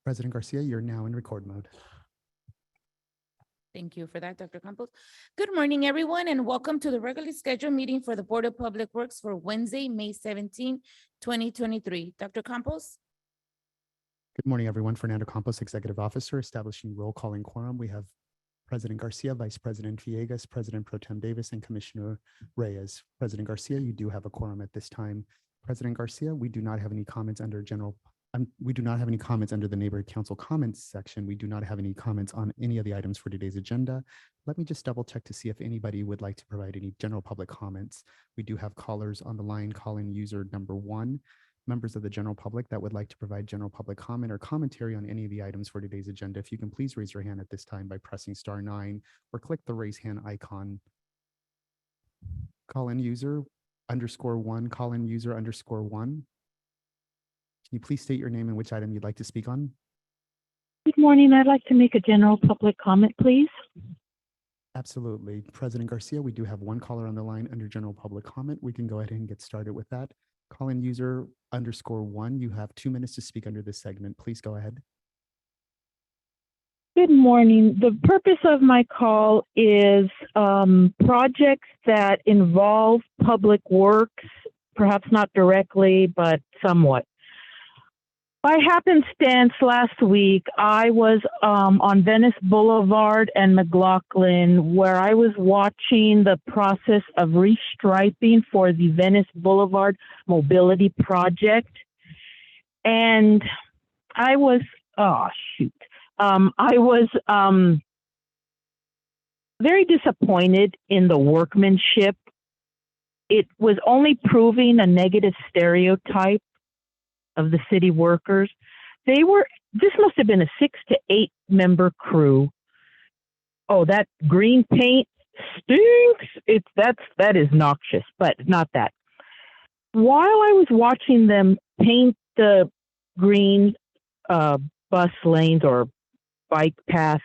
President Garcia, you're now in record mode. Thank you for that, Dr. Campos. Good morning, everyone, and welcome to the regularly scheduled meeting for the Board of Public Works for Wednesday, May 17, 2023. Dr. Campos? Good morning, everyone. Fernando Campos, Executive Officer, establishing roll calling quorum. We have President Garcia, Vice President Villegas, President Pro Tem Davis, and Commissioner Reyes. President Garcia, you do have a quorum at this time. President Garcia, we do not have any comments under we do not have any comments under the Neighborhood Council comments section. We do not have any comments on any of the items for today's agenda. Let me just double check to see if anybody would like to provide any general public comments. We do have callers on the line, call-in user number 1. Members of the general public that would like to provide general public comment or commentary on any of the items for today's agenda, if you can please raise your hand at this time by pressing *9 or click the raise hand icon. Call-in user _1, call-in user _1. Can you please state your name and which item you'd like to speak on? Good morning. I'd like to make a general public comment, please. Absolutely. President Garcia, we do have one caller on the line under general public comment. We can go ahead and get started with that. Call-in user _1, you have 2 minutes to speak under this segment. Please go ahead. Good morning. The purpose of my call is projects that involve public works, perhaps not directly, but somewhat. By happenstance, last week, I was on Venice Boulevard and McLaughlin, where I was watching the process of restriping for the Venice Boulevard Mobility Project. And I was, I was very disappointed in the workmanship. It was only proving a negative stereotype of the city workers. This must have been a 6 to 8 member crew. Oh, that green paint stinks. That is noxious, but not that. While I was watching them paint the green bus lanes or bike paths,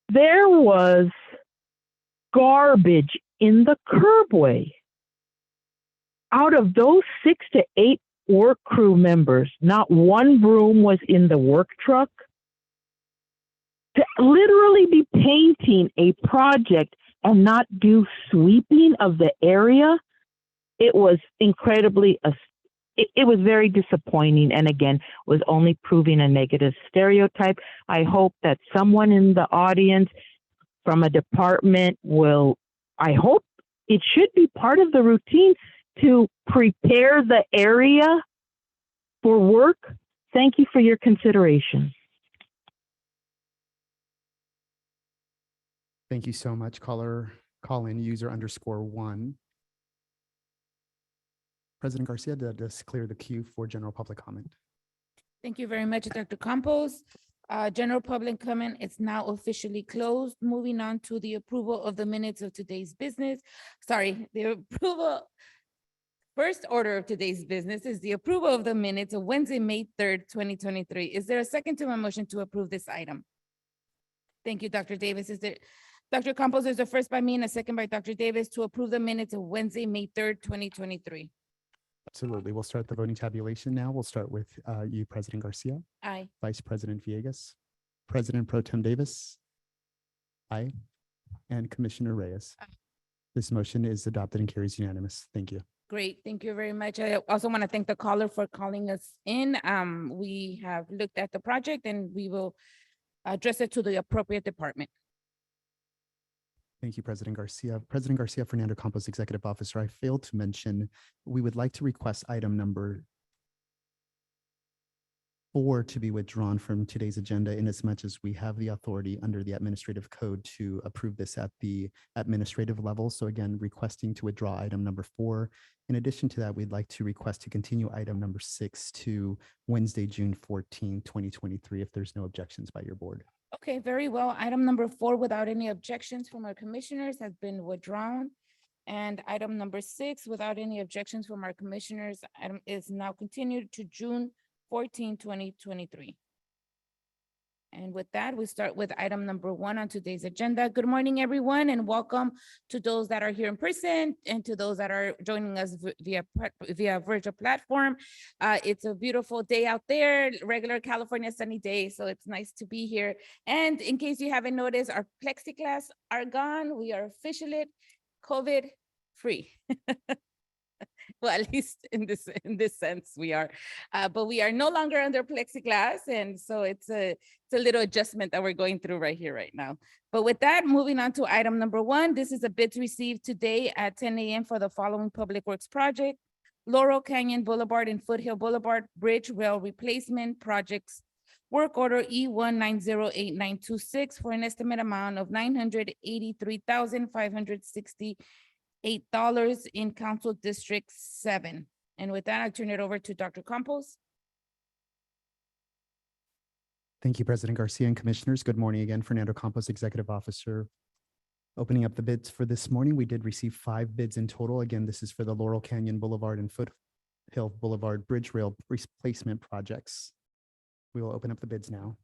there was garbage in the curbway. Out of those 6 to 8 work crew members, not one broom was in the work truck. To literally be painting a project and not do sweeping of the area, it was incredibly, it was very disappointing, and again, was only proving a negative stereotype. I hope that someone in the audience from a department I hope it should be part of the routine to prepare the area for work. Thank you for your consideration. Thank you so much, call-in user _1. President Garcia, does clear the queue for general public comment. Thank you very much, Dr. Campos. General public comment is now officially closed. Moving on to the approval of the minutes of today's business. First order of today's business is the approval of the minutes of Wednesday, May 3rd, 2023. Is there a second to my motion to approve this item? Thank you, Dr. Davis. Dr. Campos, there's a first by me and a second by Dr. Davis to approve the minutes of Wednesday, May 3rd, 2023. Absolutely. We'll start the voting tabulation now. We'll start with you, President Garcia. Aye. Vice President Villegas. President Pro Tem Davis. Aye. And Commissioner Reyes. Aye. This motion is adopted and carries unanimous. Thank you. Great. Thank you very much. I also want to thank the caller for calling us in. We have looked at the project and we will address it to the appropriate department. Thank you, President Garcia. President Garcia, Fernando Campos, Executive Officer. I failed to mention, we would like to request item number 4 to be withdrawn from today's agenda, in as much as we have the authority under the administrative code to approve this at the administrative level. So again, requesting to withdraw item number 4. In addition to that, we'd like to request to continue item number 6 to Wednesday, June 14, 2023, if there's no objections by your board. Okay, very well. Item number 4, without any objections from our commissioners, has been withdrawn. And item number 6, without any objections from our commissioners, is now continued to June 14, 2023. And with that, we start with item number 1 on today's agenda. Good morning, everyone, and welcome to those that are here in person and to those that are joining us via virtual platform. It's a beautiful day out there, regular California sunny day, so it's nice to be here. And in case you haven't noticed, our plexiglass are gone. We are officially COVID free. Well, at least in this sense, we are, but we are no longer under plexiglass, and so it's a little adjustment that we're going through right here, right now. But with that, moving on to item number 1, this is a bid received today at 10 a.m. for the following public works project: Laurel Canyon Boulevard and Foothill Boulevard Bridge Rail Replacement Projects. Work order E1908926 for an estimate amount of $983,568 in Council District 7. And with that, I turn it over to Dr. Campos. Thank you, President Garcia and Commissioners. Good morning again. Fernando Campos, Executive Officer. Opening up the bids for this morning, we did receive 5 bids in total. Again, this is for the Laurel Canyon Boulevard and Foothill Boulevard Bridge Rail Replacement Projects. We will open up the bids now.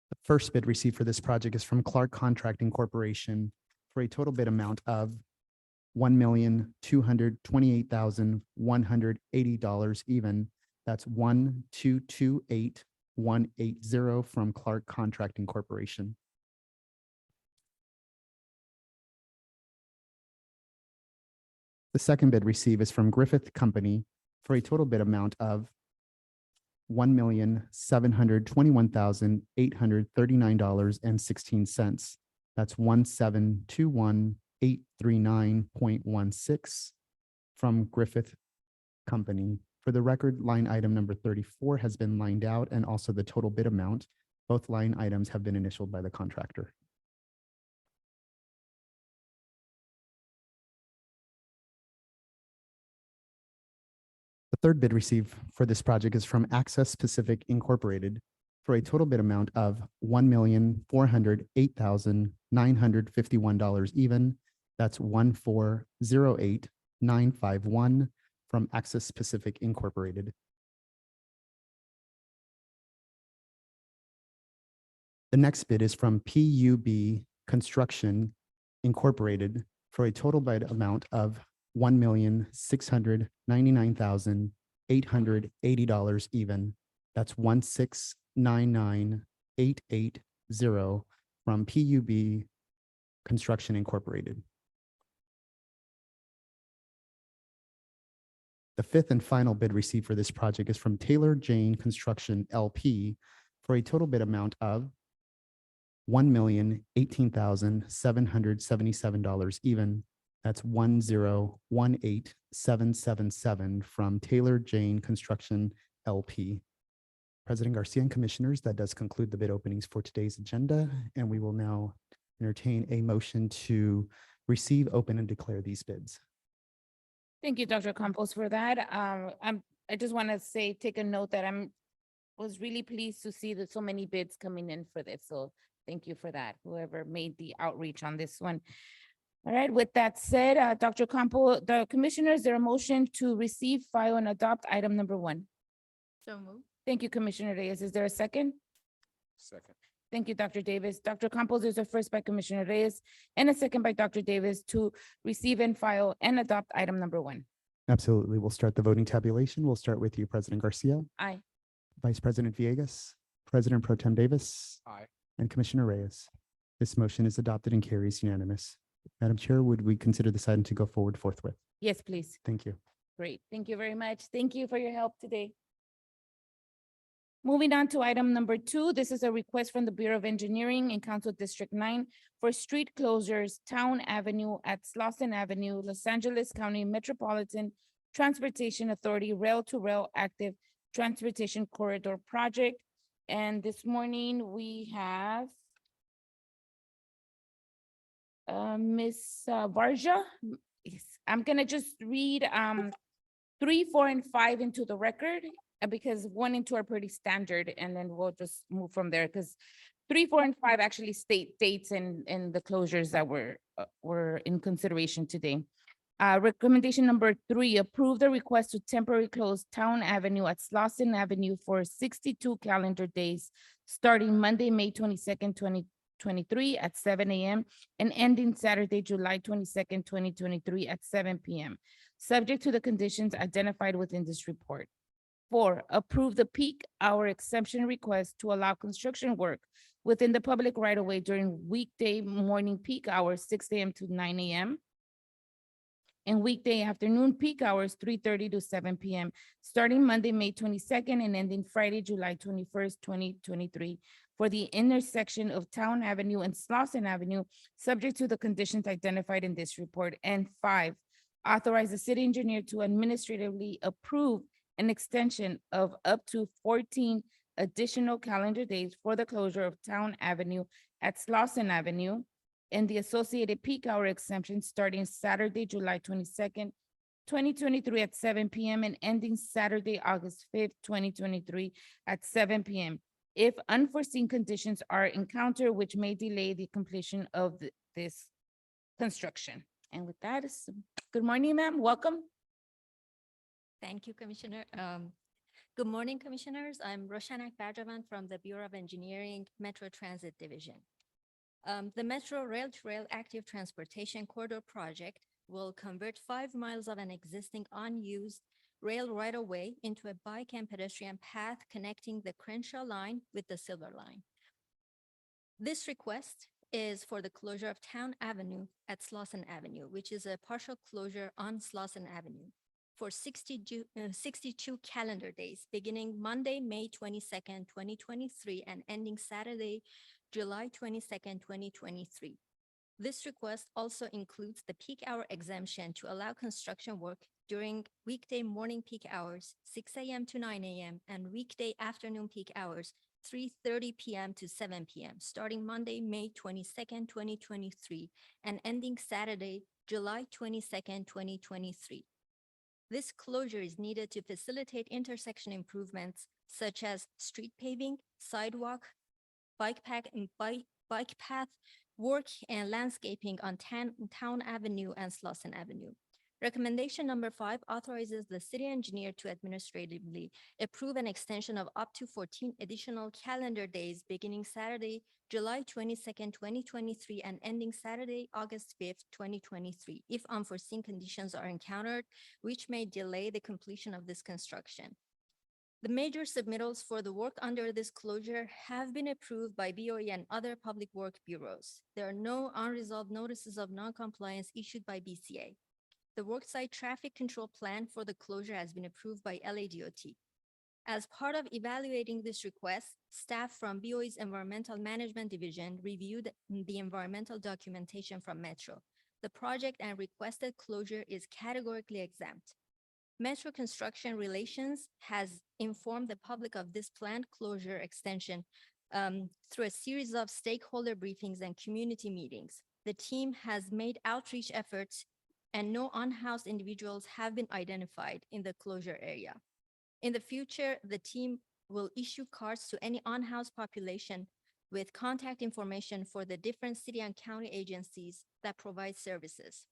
The first bid received for this project is from Clark Contracting Corporation for a total bid amount of $1,228,180 even. That's 1228180 from Clark Contracting Corporation. The second bid received is from Griffith Company for a total bid amount of $1,721,839.16. That's 1721839.16 from Griffith Company. For the record, line item number 34 has been lined out, and also the total bid amount. Both line items have been initialed by the contractor. The third bid received for this project is from Access Pacific Incorporated for a total bid amount of $1,408,951 even. That's 1408951 from Access Pacific Incorporated. The next bid is from PUB Construction Incorporated for a total bid amount of $1,699,880 even. That's 1699880 from PUB Construction Incorporated. The fifth and final bid received for this project is from Taylor Jane Construction LP for a total bid amount of $1,018,777 even. That's 1018777 from Taylor Jane Construction LP. President Garcia and Commissioners, that does conclude the bid openings for today's agenda, and we will now entertain a motion to receive, open, and declare these bids. Thank you, Dr. Campos, for that. I just want to say, take a note that was really pleased to see that so many bids coming in for this. So thank you for that, whoever made the outreach on this one. All right, with that said, Dr. Campos, the commissioners, there a motion to receive, file, and adopt item number 1. So moved. Thank you, Commissioner Reyes. Is there a second? Second. Thank you, Dr. Davis. Dr. Campos, there's a first by Commissioner Reyes and a second by Dr. Davis to receive and file and adopt item number 1. Absolutely. We'll start the voting tabulation. We'll start with you, President Garcia, Aye. Vice President Villegas, President Pro Tem Davis, Aye. and Commissioner Reyes. This motion is adopted and carries unanimous. Madam Chair, would we consider this item to go forward forthwith? Yes, please. Thank you. Great. Thank you very much. Thank you for your help today. Moving on to item number 2, this is a request from the Bureau of Engineering in Council District 9 for street closures, Town Avenue at Slauson Avenue, Los Angeles County Metropolitan Transportation Authority Rail-to-Rail Active Transportation Corridor Project. And this morning we have Ms. Varja. Yes, I'm gonna just read 3, 4, and 5 into the record because 1 and 2 are pretty standard, and then we'll just move from there because 3, 4, and 5 actually state dates and the closures that were in consideration today. Recommendation number 3, approve the request to temporarily close Town Avenue at Slauson Avenue for 62 calendar days, starting Monday, May 22nd, 2023 at 7 a.m. and ending Saturday, July 22nd, 2023 at 7 p.m., subject to the conditions identified within this report. 4, approve the peak hour exemption request to allow construction work within the public right-of-way during weekday morning peak hours, 6 a.m. to 9 a.m., and weekday afternoon peak hours, 3:30 to 7 p.m., starting Monday, May 22nd and ending Friday, July 21st, 2023, for the intersection of Town Avenue and Slauson Avenue, subject to the conditions identified in this report. And 5, authorize the city engineer to administratively approve an extension of up to 14 additional calendar days for the closure of Town Avenue at Slauson Avenue and the associated peak hour exemption starting Saturday, July 22nd, 2023 at 7 p.m. and ending Saturday, August 5th, 2023 at 7 p.m. if unforeseen conditions are encountered which may delay the completion of this construction. And with that, good morning, ma'am. Welcome. Thank you, Commissioner. Good morning, Commissioners. I'm Roshana Bajavan from the Bureau of Engineering Metro Transit Division. The Metro Rail-to-Rail Active Transportation Corridor Project will convert 5 miles of an existing unused rail right-of-way into a bike and pedestrian path connecting the Crenshaw line with the Silver Line. This request is for the closure of Town Avenue at Slauson Avenue, which is a partial closure on Slauson Avenue for 62 calendar days, beginning Monday, May 22nd, 2023, and ending Saturday, July 22nd, 2023. This request also includes the peak hour exemption to allow construction work during weekday morning peak hours, 6 a.m. to 9 a.m., and weekday afternoon peak hours, 3:30 p.m. to 7 p.m., starting Monday, May 22nd, 2023, and ending Saturday, July 22nd, 2023. This closure is needed to facilitate intersection improvements such as street paving, sidewalk, bike path work, and landscaping on Town Avenue and Slauson Avenue. Recommendation number 5 authorizes the city engineer to administratively approve an extension of up to 14 additional calendar days beginning Saturday, July 22nd, 2023, and ending Saturday, August 5th, 2023, if unforeseen conditions are encountered, which may delay the completion of this construction. The major submittals for the work under this closure have been approved by BOE and other public work bureaus. There are no unresolved notices of noncompliance issued by BCA. The worksite traffic control plan for the closure has been approved by LADOT. As part of evaluating this request, staff from BOE's Environmental Management Division reviewed the environmental documentation from Metro. The project and requested closure is categorically exempt. Metro Construction Relations has informed the public of this planned closure extension through a series of stakeholder briefings and community meetings. The team has made outreach efforts and no unhoused individuals have been identified in the closure area. In the future, the team will issue cards to any unhoused population with contact information for the different city and county agencies that provide services.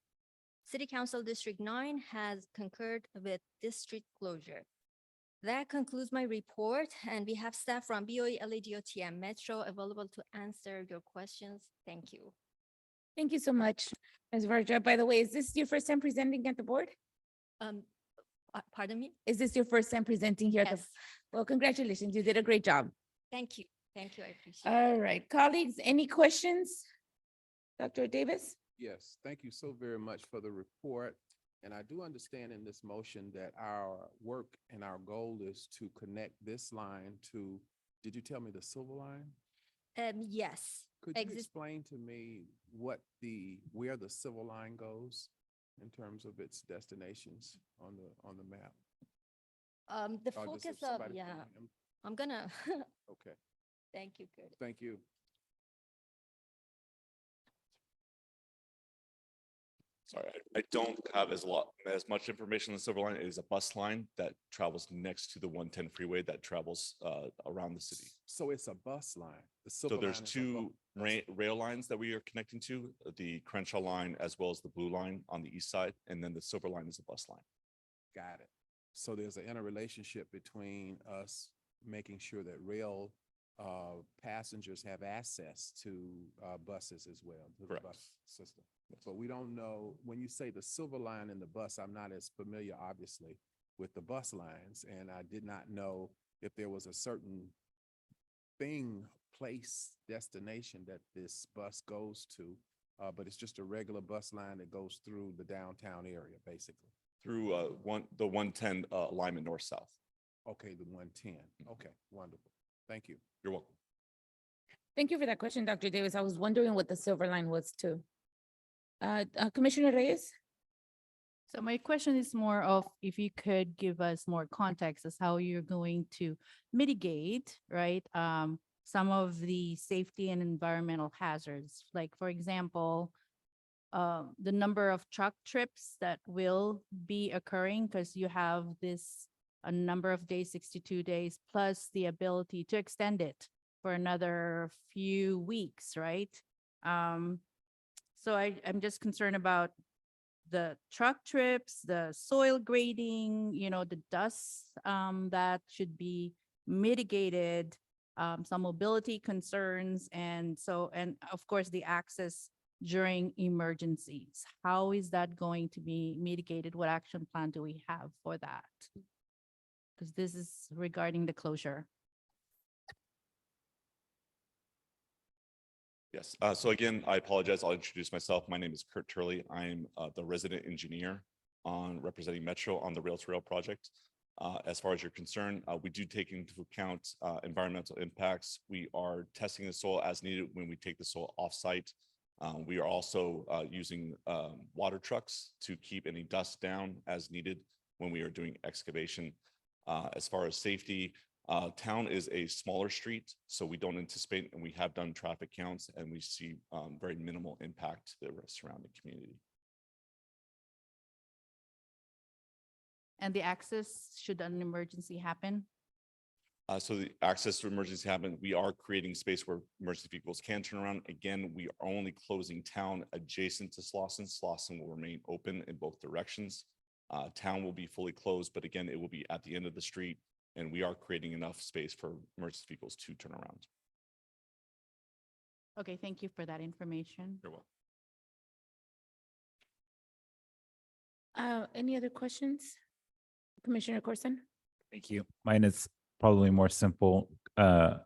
City Council District 9 has concurred with district closure. That concludes my report, and we have staff from BOE, LADOT, and Metro available to answer your questions. Thank you. Thank you so much, Ms. Varja. By the way, is this your first time presenting at the board? Pardon me? Is this your first time presenting here? At the? Yes. Well, congratulations. You did a great job. Thank you. Thank you. I appreciate it. All right, colleagues, any questions? Dr. Davis? Yes, thank you so very much for the report. And I do understand in this motion that our work and our goal is to connect this line to, did you tell me the Silver Line? Yes. Could you explain to me where the Silver Line goes in terms of its destinations on the map? The Or just focus if of, somebody yeah, can- I'm gonna, Okay, thank you, Kurt. thank you. Sorry, I don't have as much information on the Silver Line. It is a bus line that travels next to the 110 freeway that travels around the city. So it's a bus line. The So Silver there's Line is a two bus- rail lines that we are connecting to, the Crenshaw line as well as the Blue Line on the east side, and then the Silver Line is a bus line. Got it. So there's an interrelationship between us making sure that rail passengers have access to buses as well, to the Correct. bus system. But we don't know, when you say the Silver Line and the bus, I'm not as familiar, obviously, with the bus lines, and I did not know if there was a certain thing, place, destination that this bus goes to, but it's just a regular bus line that goes through the downtown area, basically. Through the 110 alignment north-south. Okay, the 110. Okay, wonderful. Thank you. You're welcome. Thank you for that question, Dr. Davis. I was wondering what the Silver Line was too. Commissioner Reyes? So my question is more of if you could give us more context as how you're going to mitigate, right? Some of the safety and environmental hazards, like for example, the number of truck trips that will be occurring because you have a number of days, 62 days, plus the ability to extend it for another few weeks, right? So I'm just concerned about the truck trips, the soil grading, the dust that should be mitigated, some mobility concerns, and of course the access during emergencies. How is that going to be mitigated? What action plan do we have for that? Because this is regarding the closure. Yes. So again, I apologize. I'll introduce myself. My name is Kurt Turley. I'm the resident engineer on representing Metro on the Rail to Rail project. As far as you're concerned, we do take into account environmental impacts. We are testing the soil as needed when we take the soil off-site. We are also using water trucks to keep any dust down as needed when we are doing excavation. As far as safety, town is a smaller street, so we don't anticipate, and we have done traffic counts, and we see very minimal impact to the surrounding community. And the access, should an emergency happen? So the access to emergency happen, we are creating space where emergency vehicles can turn around. Again, we are only closing town adjacent to Slauson. Slauson will remain open in both directions. Town will be fully closed, but again, it will be at the end of the street, and we are creating enough space for emergency vehicles to turn around. Okay, thank you for that information. You're welcome. Any other questions? Commissioner Corson? Thank you. Mine is probably more simple, but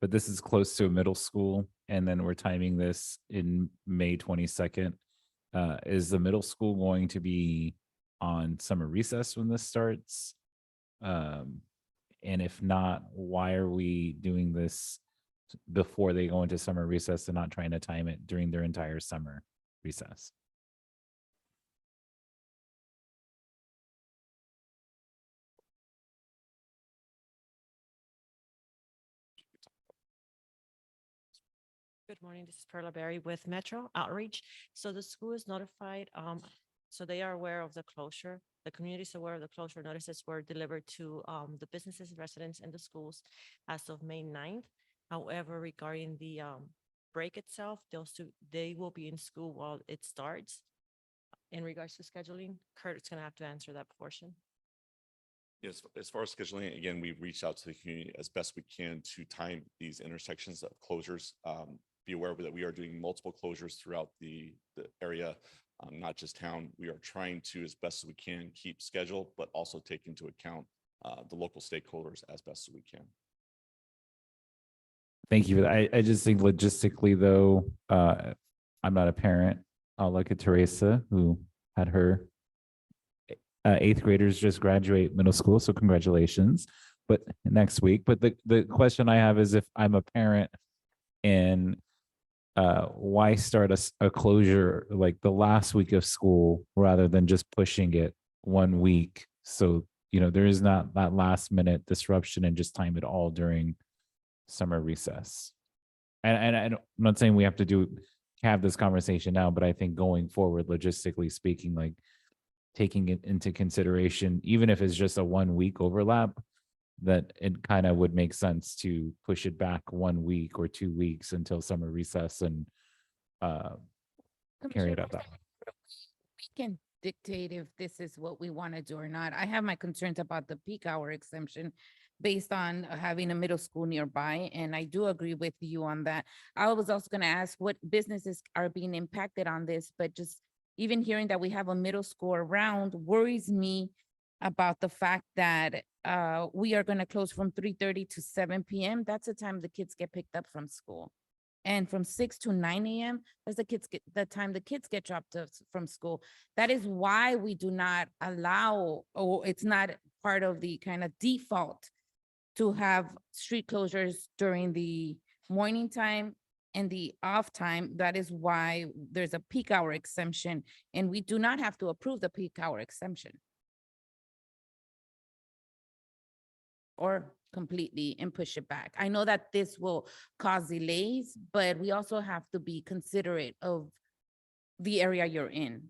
this is close to a middle school, and then we're timing this in May 22nd. Is the middle school going to be on summer recess when this starts? And if not, why are we doing this before they go into summer recess and not trying to time it during their entire summer recess? Good morning, this is Perla Berry with Metro Outreach. So the school is notified, so they are aware of the closure. The community is aware of the closure. Notices were delivered to the businesses, residents, and the schools as of May 9th. However, regarding the break itself, they will be in school while it starts. In regards to scheduling, Kurt is going to have to answer that portion. Yes, as far as scheduling, again, we've reached out to the community as best we can to time these intersections of closures. Be aware that we are doing multiple closures throughout the area, not just town. We are trying to, as best as we can, keep schedule, but also take into account the local stakeholders as best as we can. Thank you. I just think logistically, though, I'm not a parent. I'll look at Teresa, who had her 8th graders just graduate middle school, so congratulations. But next week, but the question I have is, if I'm a parent, and why start a closure like the last week of school rather than just pushing it 1 week? So, there is not that last minute disruption, and just time it all during summer recess. And I'm not saying we have to do have this conversation now, but I think going forward, logistically speaking, like taking it into consideration, even if it's just a 1 week overlap, that it kind of would make sense to push it back 1 week or 2 weeks until summer recess and uh, carry it Commissioner out that way. we can dictate if this is what we want to do or not. I have my concerns about the peak hour exemption based on having a middle school nearby, and I do agree with you on that. I was also going to ask what businesses are being impacted on this, but just even hearing that we have a middle school around worries me about the fact that we are going to close from 3:30 to 7 p.m. That's the time the kids get picked up from school. And from 6 to 9 a.m., that's the time the kids get dropped off from school. That is why we do not allow, or it's not part of the kind of default to have street closures during the morning time and the off time. That is why there's a peak hour exemption, and we do not have to approve the peak hour exemption. Or completely and push it back. I know that this will cause delays, but we also have to be considerate of the area you're in.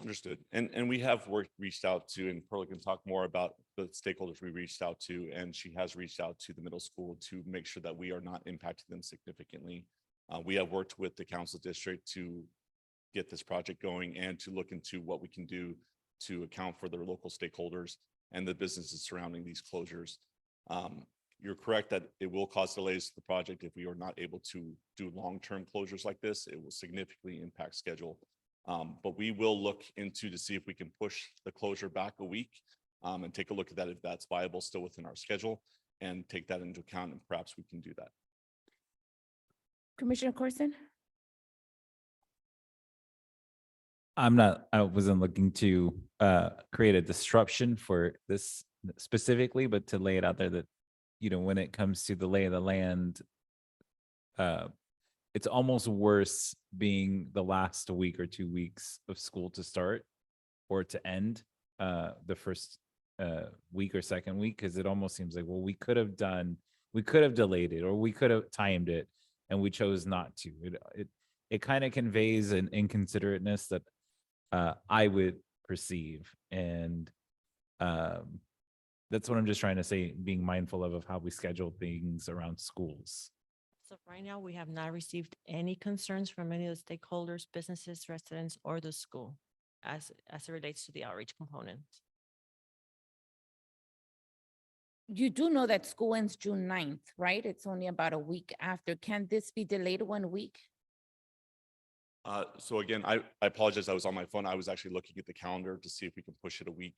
Understood. And we have reached out to, and Perla can talk more about the stakeholders we reached out to, and she has reached out to the middle school to make sure that we are not impacting them significantly. We have worked with the council district to get this project going and to look into what we can do to account for their local stakeholders and the businesses surrounding these closures. You're correct that it will cause delays to the project if we are not able to do long-term closures like this. It will significantly impact schedule. But we will look into to see if we can push the closure back a week and take a look at that if that's viable still within our schedule and take that into account, and perhaps we can do that. Commissioner Corson? I wasn't looking to create a disruption for this specifically, but to lay it out there that, when it comes to the lay of the land, it's almost worse being the last week or 2 weeks of school to start or to end the first week or second week, because it almost seems like, well, we could have delayed it, or we could have timed it, and we chose not to. It kind of conveys an inconsiderateness that I would perceive, and that's what I'm just trying to say, being mindful of how we schedule things around schools. So right now, we have not received any concerns from any of the stakeholders, businesses, residents, or the school as it relates to the outreach component. You do know that school ends June 9th, right? It's only about a week after. Can this be delayed 1 week? So again, I apologize. I was on my phone. I was actually looking at the calendar to see if we can push it a week.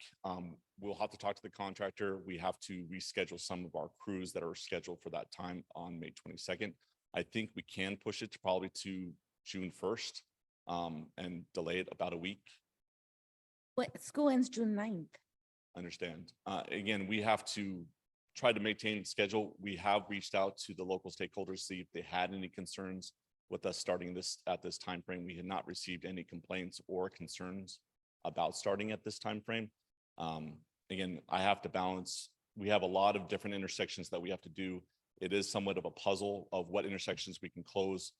We'll have to talk to the contractor. We have to reschedule some of our crews that are scheduled for that time on May 22nd. I think we can push it to probably to June 1st and delay it about a week. What, school ends June 9th? Understand. Again, we have to try to maintain schedule. We have reached out to the local stakeholders, see if they had any concerns with us starting this at this time frame. We had not received any complaints or concerns about starting at this time frame. Again, I have to balance. We have a lot of different intersections that we have to do. It is somewhat of a puzzle of what intersections we can close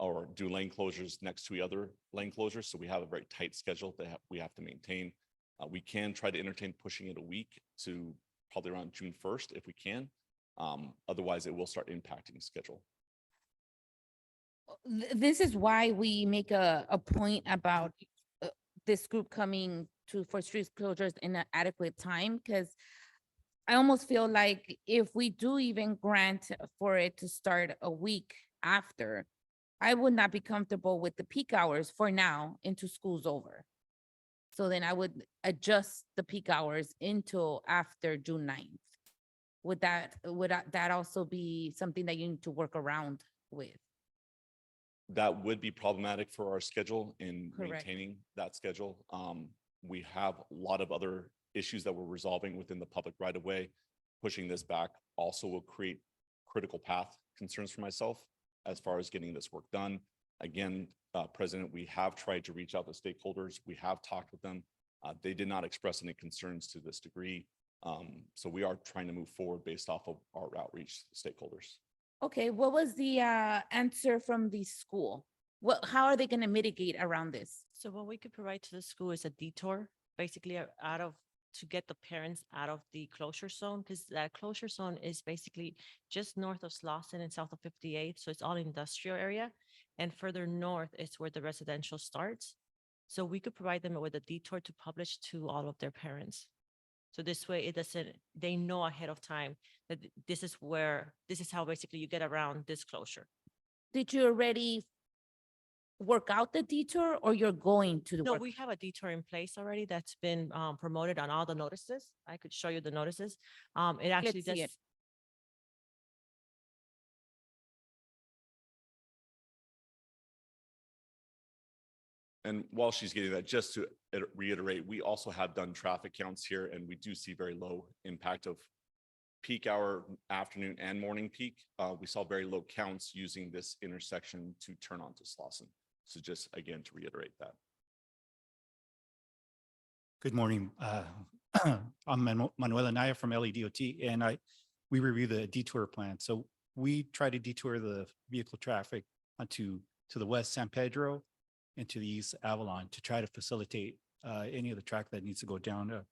or do lane closures next to other lane closures. So we have a very tight schedule that we have to maintain. We can try to entertain pushing it a week to probably around June 1st if we can. Otherwise, it will start impacting schedule. This is why we make a point about this group coming for street closures in an adequate time, because I almost feel like if we do even grant for it to start a week after, I would not be comfortable with the peak hours for now into school's over. So then I would adjust the peak hours until after June 9th. Would that also be something that you need to work around with? That would be problematic for our schedule in Correct. maintaining that schedule. We have a lot of other issues that we're resolving within the public right of way. Pushing this back also will create critical path concerns for myself as far as getting this work done. Again, President, we have tried to reach out to stakeholders. We have talked with them. They did not express any concerns to this degree. So we are trying to move forward based off of our outreach to stakeholders. Okay, what was the answer from the school? Well, how are they going to mitigate around this? So what we could provide to the school is a detour, basically out of, to get the parents out of the closure zone, because that closure zone is basically just north of Slauson and south of 58th. So it's all industrial area. And further north is where the residential starts. So we could provide them with a detour to publish to all of their parents. So this way it doesn't, they know ahead of time that this is where, this is how basically you get around this closure. Did you already work out the detour or you're going to No, work? we have a detour in place already that's been promoted on all the notices. I could show you the notices. It actually Let's see does. it. And while she's getting that, just to reiterate, we also have done traffic counts here and we do see very low impact of peak hour, afternoon and morning peak. We saw very low counts using this intersection to turn onto Slauson. So just again, to reiterate that. Good morning. I'm Manuel Anaya from LEDOT, and we review the detour plan. So we try to detour the vehicle traffic to the west San Pedro and to the east Avalon to try to facilitate any of the traffic that needs to go down to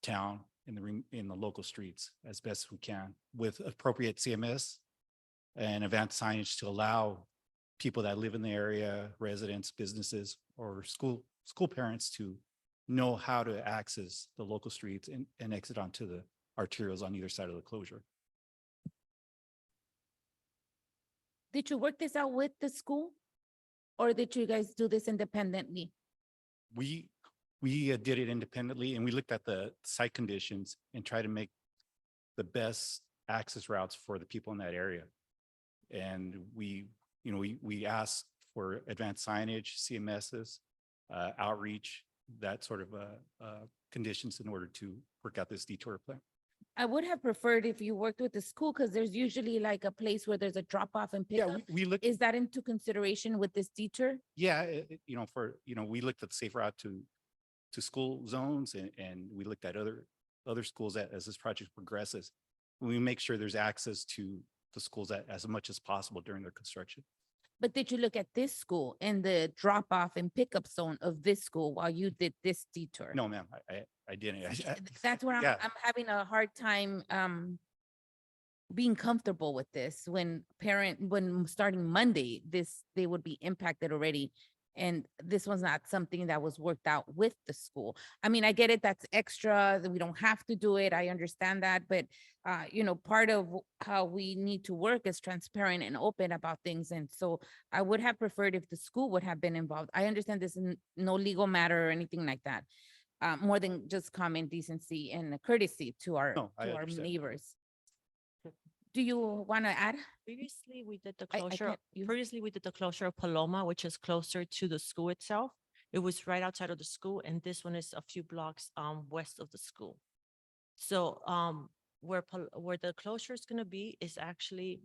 town in the local streets as best we can with appropriate CMS and advanced signage to allow people that live in the area, residents, businesses, or school parents to know how to access the local streets and exit onto the arterials on either side of the closure. Did you work this out with the school? Or did you guys do this independently? We did it independently, and we looked at the site conditions and tried to make the best access routes for the people in that area. And we asked for advanced signage, CMSs, outreach, that sort of conditions in order to work out this detour plan. I would have preferred if you worked with the school because there's usually like a place where there's a drop off and pick Yeah, up. we looked. Is that into consideration with this detour? Yeah, we looked at the safe route to school zones and we looked at other schools as this project progresses. We make sure there's access to the schools as much as possible during their construction. But did you look at this school and the drop off and pickup zone of this school while you did this detour? No, ma'am, I didn't. That's where yeah. I'm having a hard time being comfortable with this when starting Monday, they would be impacted already. And this was not something that was worked out with the school. I mean, I get it, that's extra, that we don't have to do it. I understand that, but part of how we need to work is transparent and open about things. And so I would have preferred if the school would have been involved. I understand this is no legal matter or anything like that. More than just common decency and courtesy to our understand. neighbors. Do you want to add? Previously, we did the I closure. can't- you- Previously, we did the closure of Paloma, which is closer to the school itself. It was right outside of the school, and this one is a few blocks west of the school. So where the closure is going to be is actually,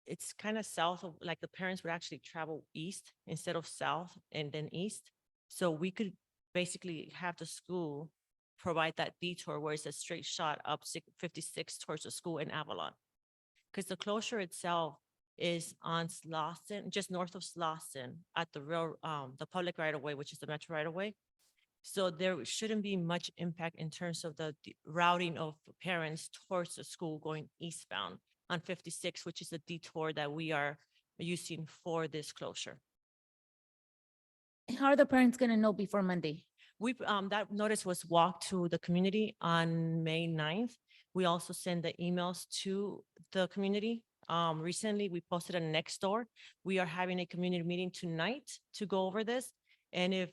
it's kind of south of, like the parents would actually travel east instead of south and then east. So we could basically have the school provide that detour where it's a straight shot up 56 towards the school in Avalon. Because the closure itself is on Slauson, just north of Slauson at the public right of way, which is the metro right of way. So there shouldn't be much impact in terms of the routing of parents towards the school going eastbound on 56, which is the detour that we are using for this closure. How are the parents going to know before Monday? That notice was walked to the community on May 9th. We also send the emails to the community. Recently, we posted a next door. We are having a community meeting tonight to go over this. And if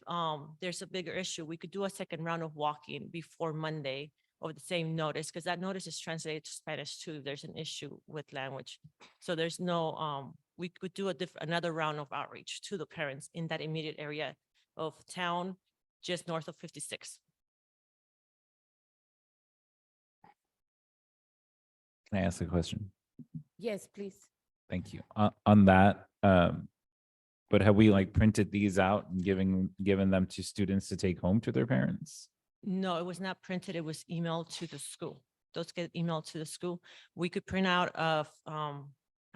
there's a bigger issue, we could do a second round of walking before Monday of the same notice, because that notice is translated to Spanish too, if there's an issue with language. So there's no, we could do another round of outreach to the parents in that immediate area of town, just north of 56. Can I ask a question? Yes, please. Thank you. On that, but have we like printed these out and given them to students to take home to their parents? No, it was not printed. It was emailed to the school. Those get emailed to the school. We could print out a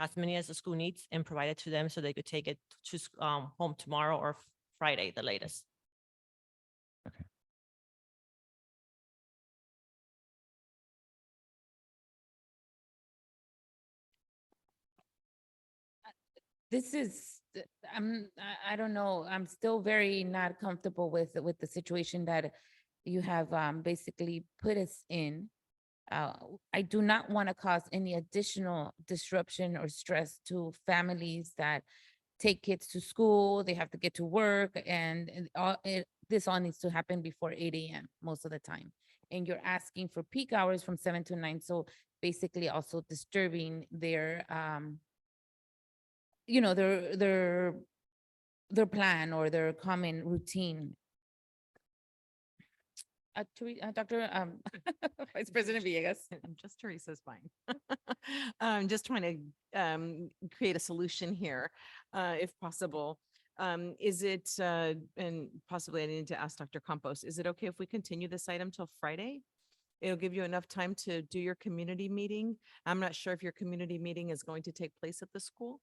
as many as the school needs and provide it to them so they could take it to home tomorrow or Friday, the latest. This is, I don't know, I'm still very not comfortable with the situation that you have basically put us in. I do not want to cause any additional disruption or stress to families that take kids to school, they have to get to work, and this all needs to happen before 8 a.m. most of the time. And you're asking for peak hours from 7 to 9, so basically also disturbing their their plan or their common routine. Dr. Vice President Villegas. Just Teresa's fine. I'm just trying to create a solution here, if possible. Is it, and possibly I need to ask Dr. Campos, is it okay if we continue this item till Friday? It'll give you enough time to do your community meeting. I'm not sure if your community meeting is going to take place at the school.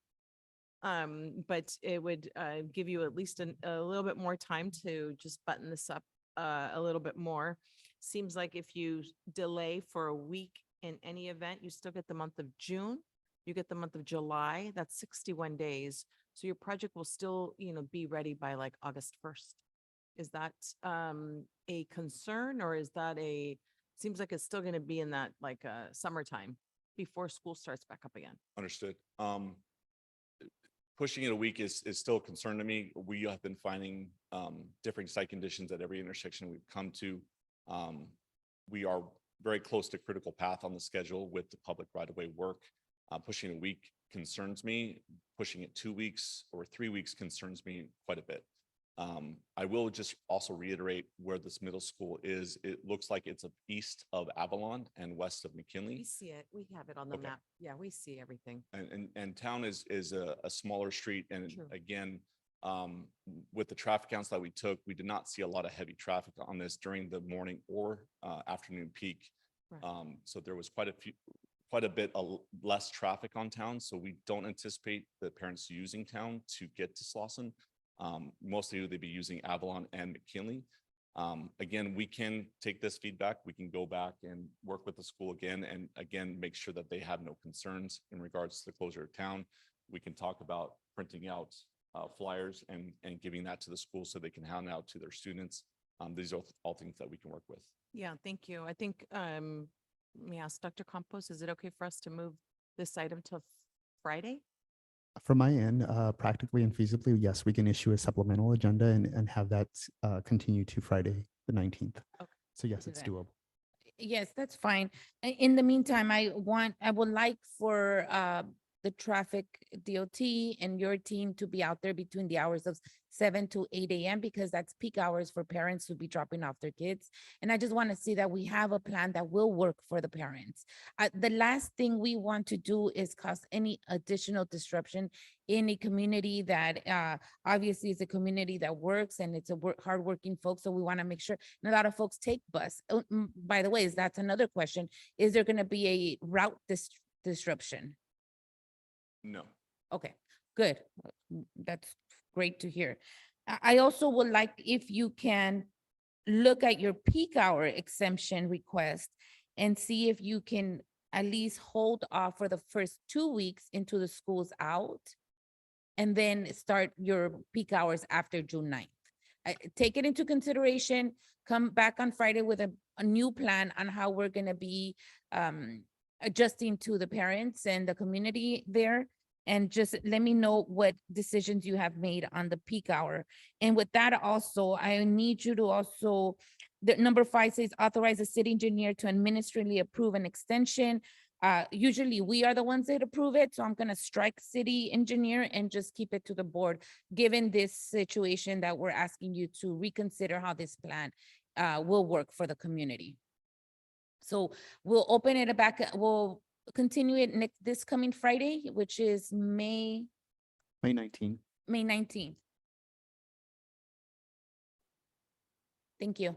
But it would give you at least a little bit more time to just button this up a little bit more. Seems like if you delay for a week in any event, you still get the month of June, you get the month of July, that's 61 days. So your project will still, be ready by like August 1st. Is that a concern, or is that seems like it's still going to be in that like summertime before school starts back up again? Understood. Pushing it a week is still a concern to me. We have been finding different site conditions at every intersection we've come to. We are very close to critical path on the schedule with the public right-of-way work. Pushing a week concerns me. Pushing it 2 weeks or 3 weeks concerns me quite a bit. I will just also reiterate where this middle school is. It looks like it's east of Avalon and west of McKinley. We see it. We have it on the Okay. map. Yeah, we see everything. And town is a smaller street. And True. again, with the traffic counts that we took, we did not see a lot of heavy traffic on this during the morning or afternoon peak. Right. So there was quite a bit less traffic on town. So we don't anticipate the parents using town to get to Slauson. Mostly they'd be using Avalon and McKinley. Again, we can take this feedback. We can go back and work with the school again, and again, make sure that they have no concerns in regards to the closure of town. We can talk about printing out flyers and giving that to the school so they can hand out to their students. These are all things that we can work with. Yeah, thank you. I think, let me ask Dr. Campos, is it okay for us to move this item till Friday? From my end, practically and feasibly, yes, we can issue a supplemental agenda and have that continue to Friday, the 19th. Okay. So yes, Do it's that. doable. Yes, that's fine. In the meantime, I would like for the traffic DOT and your team to be out there between the hours of 7 to 8 a.m. because that's peak hours for parents to be dropping off their kids. And I just want to see that we have a plan that will work for the parents. The last thing we want to do is cause any additional disruption in a community that obviously is a community that works and it's a hardworking folks. So we want to make sure, and a lot of folks take bus. By the way, that's another question. Is there going to be a route disruption? No. Okay, good. That's great to hear. I also would like if you can look at your peak hour exemption request and see if you can at least hold off for the first 2 weeks into the school's out and then start your peak hours after June 9th. Take it into consideration, come back on Friday with a new plan on how we're gonna be adjusting to the parents and the community there. And just let me know what decisions you have made on the peak hour. And with that also, I need you to also, the number 5 says authorize the city engineer to administratively approve an extension. Usually we are the ones that approve it. So I'm gonna strike city engineer and just keep it to the board, given this situation that we're asking you to reconsider how this plan will work for the community. So we'll open it back, we'll continue it this coming Friday, which is May 19th. 19th. Thank you.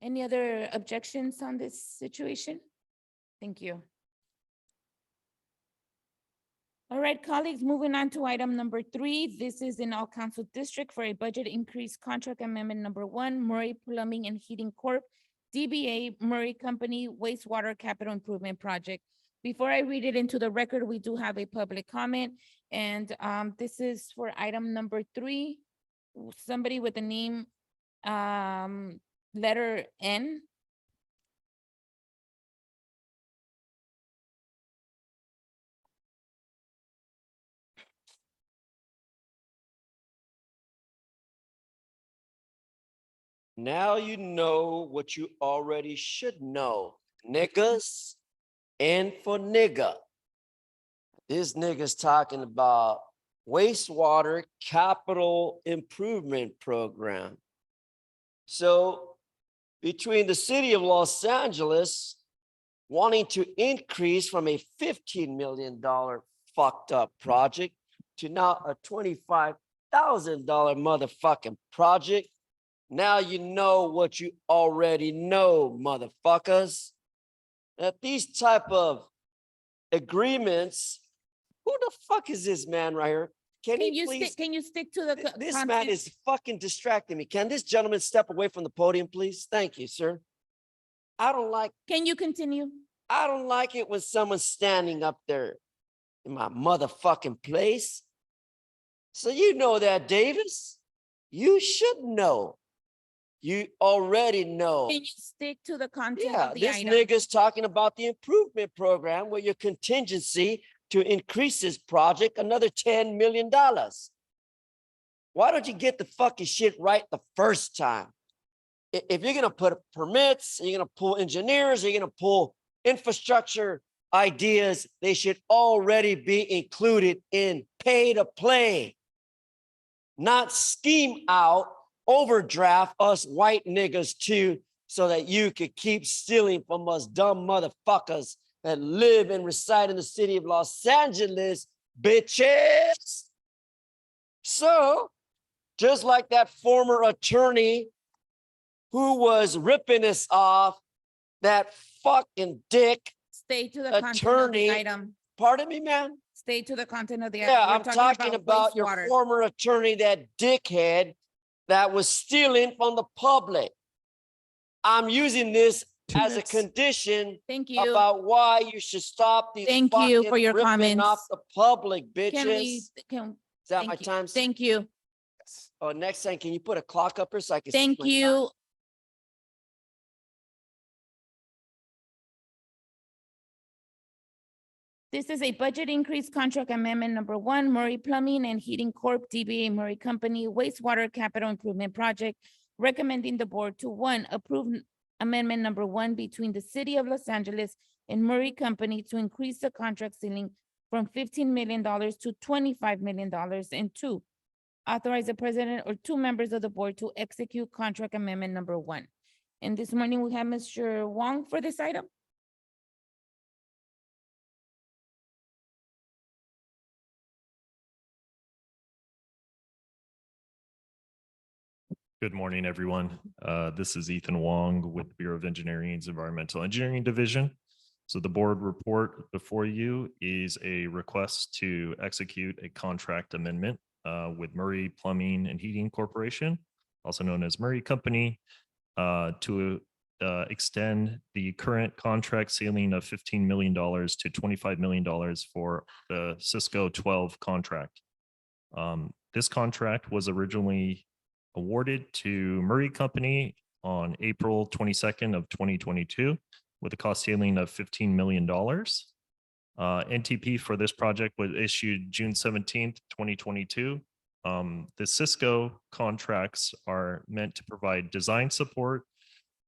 Any other objections on this situation? Thank you. All right, colleagues, moving on to item number 3. This is in all council district for a budget increase contract amendment number 1, Murray Plumbing and Heating Corp., DBA Murray Company wastewater capital improvement project. Before I read it into the record, we do have a public comment, and this is for item number 3. Somebody with the name letter N. Now you know what you already should know, niggas. And for nigga, this nigga's talking about wastewater capital improvement program. So between the city of Los Angeles wanting to increase from a $15 million fucked up project to now a $25,000 motherfucking project. Now you know what you already know, motherfuckers. That these type of agreements, who the fuck is this man right here? Can you please? Can you stick to the This man content? is fucking distracting me. Can this gentleman step away from the podium, please? Thank you, sir. I don't like Can you continue? it when someone's standing up there in my motherfucking place. So you know that, Davis. You should know. You already know. Can you stick to the content Yeah, of the this item? nigga's talking about the improvement program where your contingency to increase this project another $10 million. Why don't you get the fucking shit right the first time? If you're gonna put permits, you're gonna pull engineers, you're gonna pull infrastructure ideas, they should already be included in pay to play, not scheme out, overdraft us white niggas too, so that you could keep stealing from us dumb motherfuckers that live and reside in the city of Los Angeles, bitches. So, just like that former attorney who was ripping us off, that fucking dick Stay to the content of attorney. the item. Pardon me, man? Stay to the content of the. Yeah, we're I'm talking about your wastewater. former attorney, that dickhead that was stealing from the public. I'm using this as a condition Thank you. about why you should stop these Thank you for fucking your ripping comments. off the public, bitches. Can we, Is that my thank you. time? Thank you. Oh, next time, can you put a clock up here so I can? see Thank my time? you. This is a budget increase contract amendment number 1, Murray Plumbing and Heating Corp., DBA Murray Company wastewater capital improvement project, recommending the board to 1, approve amendment number 1 between the city of Los Angeles and Murray Company to increase the contract ceiling from $15 million to $25 million, and 2, authorize the president or 2 members of the board to execute contract amendment number 1. And this morning we have Mr. Wong for this item. Good morning, everyone. This is Ethan Wong with the Bureau of Engineering's Environmental Engineering Division. So the board report before you is a request to execute a contract amendment with Murray Plumbing and Heating Corporation, also known as Murray Company, to extend the current contract ceiling of $15 million to $25 million for the Cisco 12 contract. This contract was originally awarded to Murray Company on April 22nd of 2022 with a cost ceiling of $15 million. NTP for this project was issued June 17th, 2022. The Cisco contracts are meant to provide design support,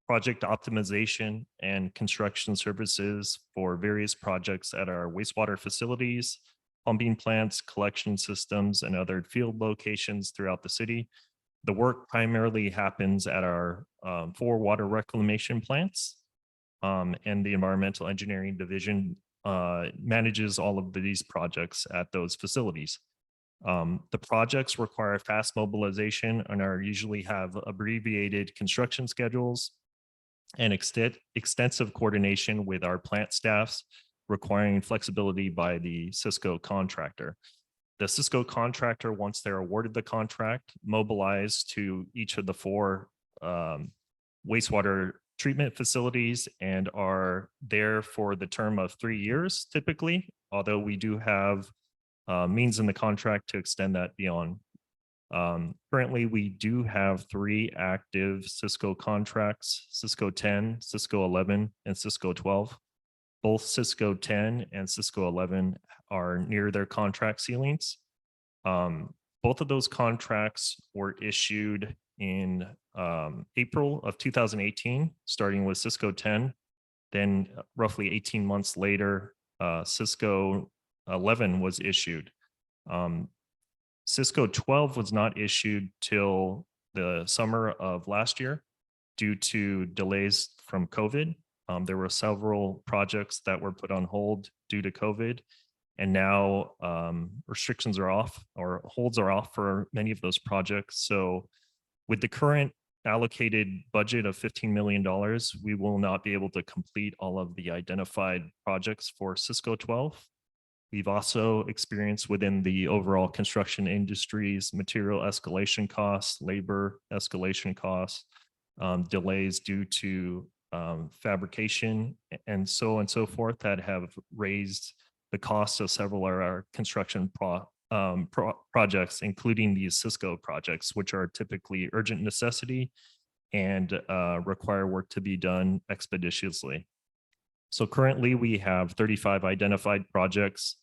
project optimization, and construction services for various projects at our wastewater facilities, pumping plants, collection systems, and other field locations throughout the city. The work primarily happens at our 4 water reclamation plants, and the Environmental Engineering Division manages all of these projects at those facilities. The projects require fast mobilization and are usually have abbreviated construction schedules and extensive coordination with our plant staffs requiring flexibility by the Cisco contractor. The Cisco contractor, once they're awarded the contract, mobilize to each of the four wastewater treatment facilities and are there for the term of 3 years typically, although we do have means in the contract to extend that beyond. Currently, we do have 3 active Cisco contracts, Cisco 10, Cisco 11, and Cisco 12. Both Cisco 10 and Cisco 11 are near their contract ceilings. Both of those contracts were issued in April of 2018, starting with Cisco 10. Then roughly 18 months later, Cisco 11 was issued. Cisco 12 was not issued till the summer of last year due to delays from COVID. There were several projects that were put on hold due to COVID. And now restrictions are off or holds are off for many of those projects. So with the current allocated budget of $15 million, we will not be able to complete all of the identified projects for Cisco 12. We've also experienced within the overall construction industries, material escalation costs, labor escalation costs, delays due to fabrication and so forth that have raised the cost of several of our construction projects, including these Cisco projects, which are typically urgent necessity and require work to be done expeditiously. So currently we have 35 identified projects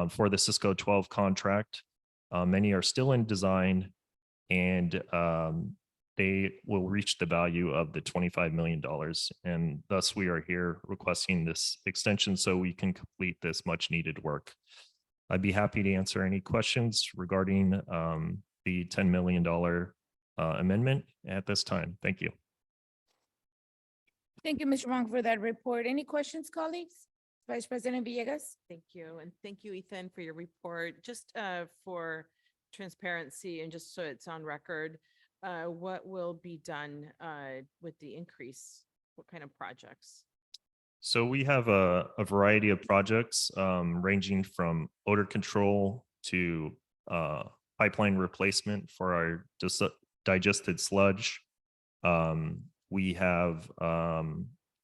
for the Cisco 12 contract. Many are still in design and they will reach the value of the $25 million. And thus we are here requesting this extension so we can complete this much needed work. I'd be happy to answer any questions regarding the $10 million amendment at this time. Thank you. Thank you, Mr. Wong, for that report. Any questions, colleagues? Vice President Villegas? Thank you. And thank you, Ethan, for your report. Just for transparency and just so it's on record, what will be done with the increase? What kind of projects? So we have a variety of projects ranging from odor control to pipeline replacement for our digested sludge. We have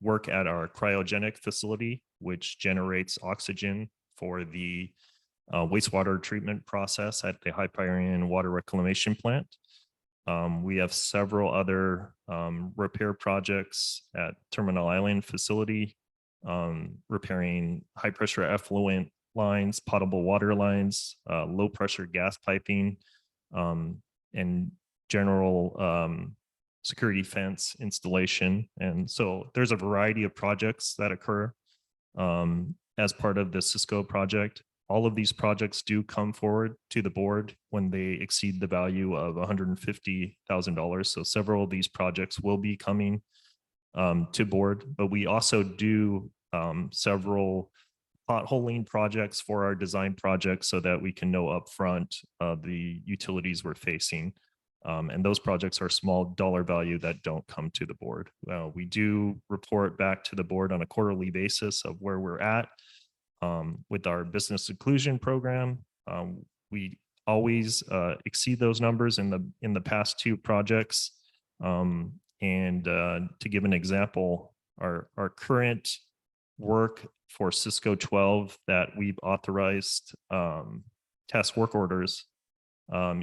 work at our cryogenic facility, which generates oxygen for the wastewater treatment process at the Hyperion Water Reclamation Plant. We have several other repair projects at Terminal Island facility, repairing high pressure effluent lines, potable water lines, low pressure gas piping, and general security fence installation. And so there's a variety of projects that occur as part of the Cisco project. All of these projects do come forward to the board when they exceed the value of $150,000. So several of these projects will be coming to board, but we also do several potholing projects for our design projects so that we can know upfront the utilities we're facing. And those projects are small dollar value that don't come to the board. We do report back to the board on a quarterly basis of where we're at with our business inclusion program. We always exceed those numbers in the past 2 projects. And to give an example, our current work for Cisco 12 that we've authorized task work orders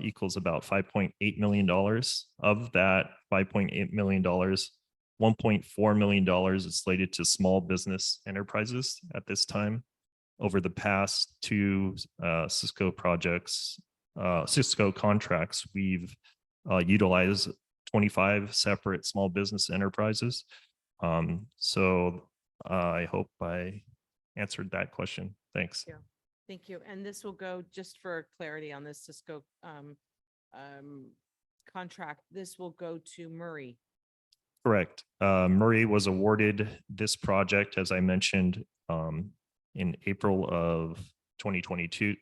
equals about $5.8 million. Of that $5.8 million, $1.4 million is slated to small business enterprises at this time. Over the past 2 Cisco projects, Cisco contracts, we've utilized 25 separate small business enterprises. So I hope I answered that question. Thanks. Yeah. Thank you. And this will go, just for clarity on this Cisco contract, this will go to Murray. Correct. Murray was awarded this project, as I mentioned, in April of 2022.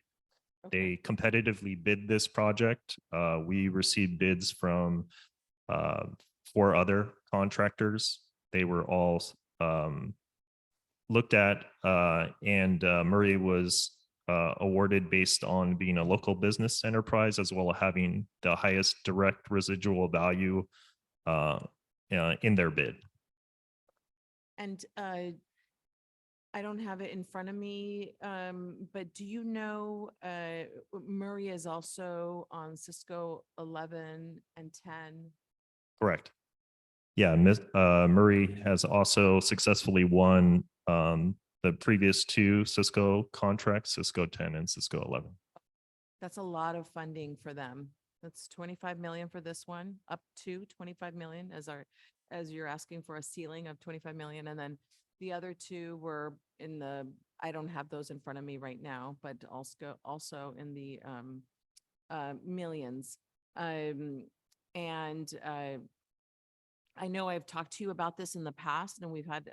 They competitively bid this project. We received bids from 4 other contractors. They were all looked at, and Murray was awarded based on being a local business enterprise as well as having the highest direct residual value in their bid. And I don't have it in front of me, but do you know, Murray is also on Cisco 11 and 10? Correct. Yeah, Murray has also successfully won the previous two Cisco contracts, Cisco 10 and Cisco 11. That's a lot of funding for them. That's 25 million for this one, up to 25 million as you're asking for a ceiling of 25 million. And then the other two were in the, I don't have those in front of me right now, but also in the millions. I know I've talked to you about this in the past and we've had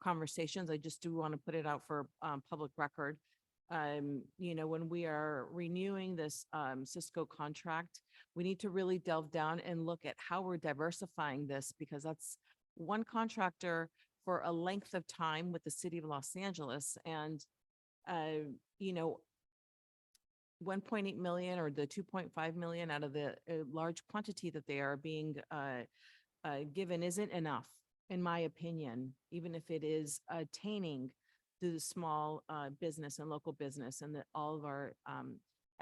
conversations. I just do want to put it out for public record. When we are renewing this Cisco contract, we need to really delve down and look at how we're diversifying this, because that's one contractor for a length of time with the city of Los Angeles. And, 1.8 million or the 2.5 million out of the large quantity that they are being given isn't enough, in my opinion, even if it is attaining to the small business and local business and that all of our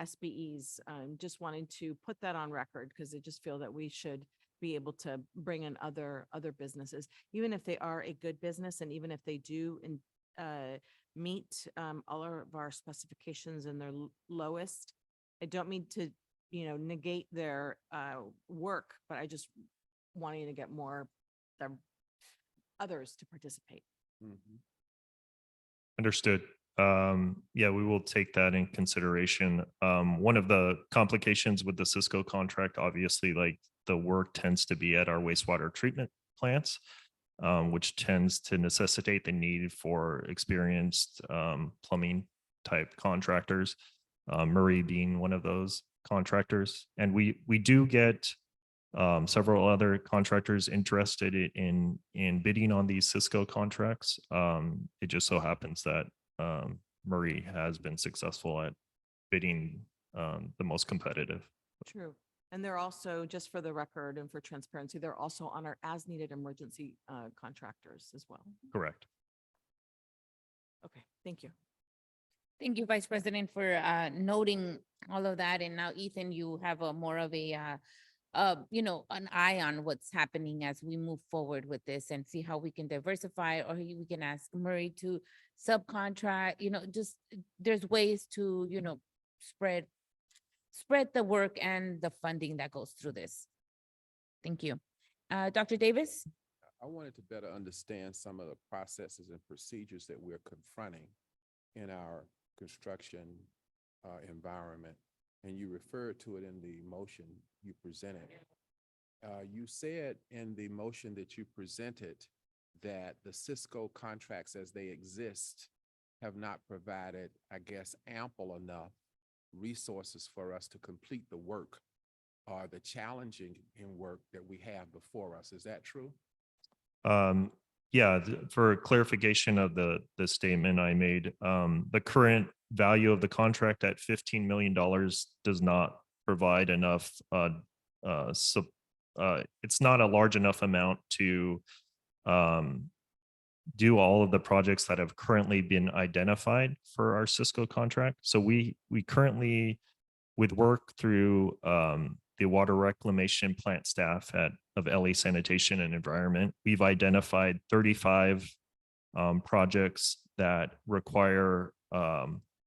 SBEs. Just wanting to put that on record because I just feel that we should be able to bring in other businesses, even if they are a good business and even if they do meet all of our specifications and their lowest. I don't mean to, negate their work, but I just wanting to get more others to participate. Mhm. Understood. Yeah, we will take that in consideration. One of the complications with the Cisco contract, obviously, like the work tends to be at our wastewater treatment plants, which tends to necessitate the need for experienced plumbing type contractors, Murray being one of those contractors. And we do get several other contractors interested in bidding on these Cisco contracts. It just so happens that Murray has been successful at bidding the most competitive. True. And they're also, just for the record and for transparency, they're also on our as-needed emergency contractors as well. Correct. Okay, thank you. Thank you, Vice President, for noting all of that. And now, Ethan, you have a more of a an eye on what's happening as we move forward with this and see how we can diversify, or we can ask Murray to subcontract, just there's ways to, spread the work and the funding that goes through this. Thank you. Dr. Davis? I wanted to better understand some of the processes and procedures that we're confronting in our construction environment. And you referred to it in the motion you presented. You said in the motion that you presented that the Cisco contracts as they exist have not provided, I guess, ample enough resources for us to complete the work or the challenging in work that we have before us. Is that true? Yeah, for clarification of the statement I made, the current value of the contract at $15 million does not provide enough. It's not a large enough amount to do all of the projects that have currently been identified for our Cisco contract. So we currently, with work through the water reclamation plant staff of LA Sanitation and Environment, we've identified 35 projects that require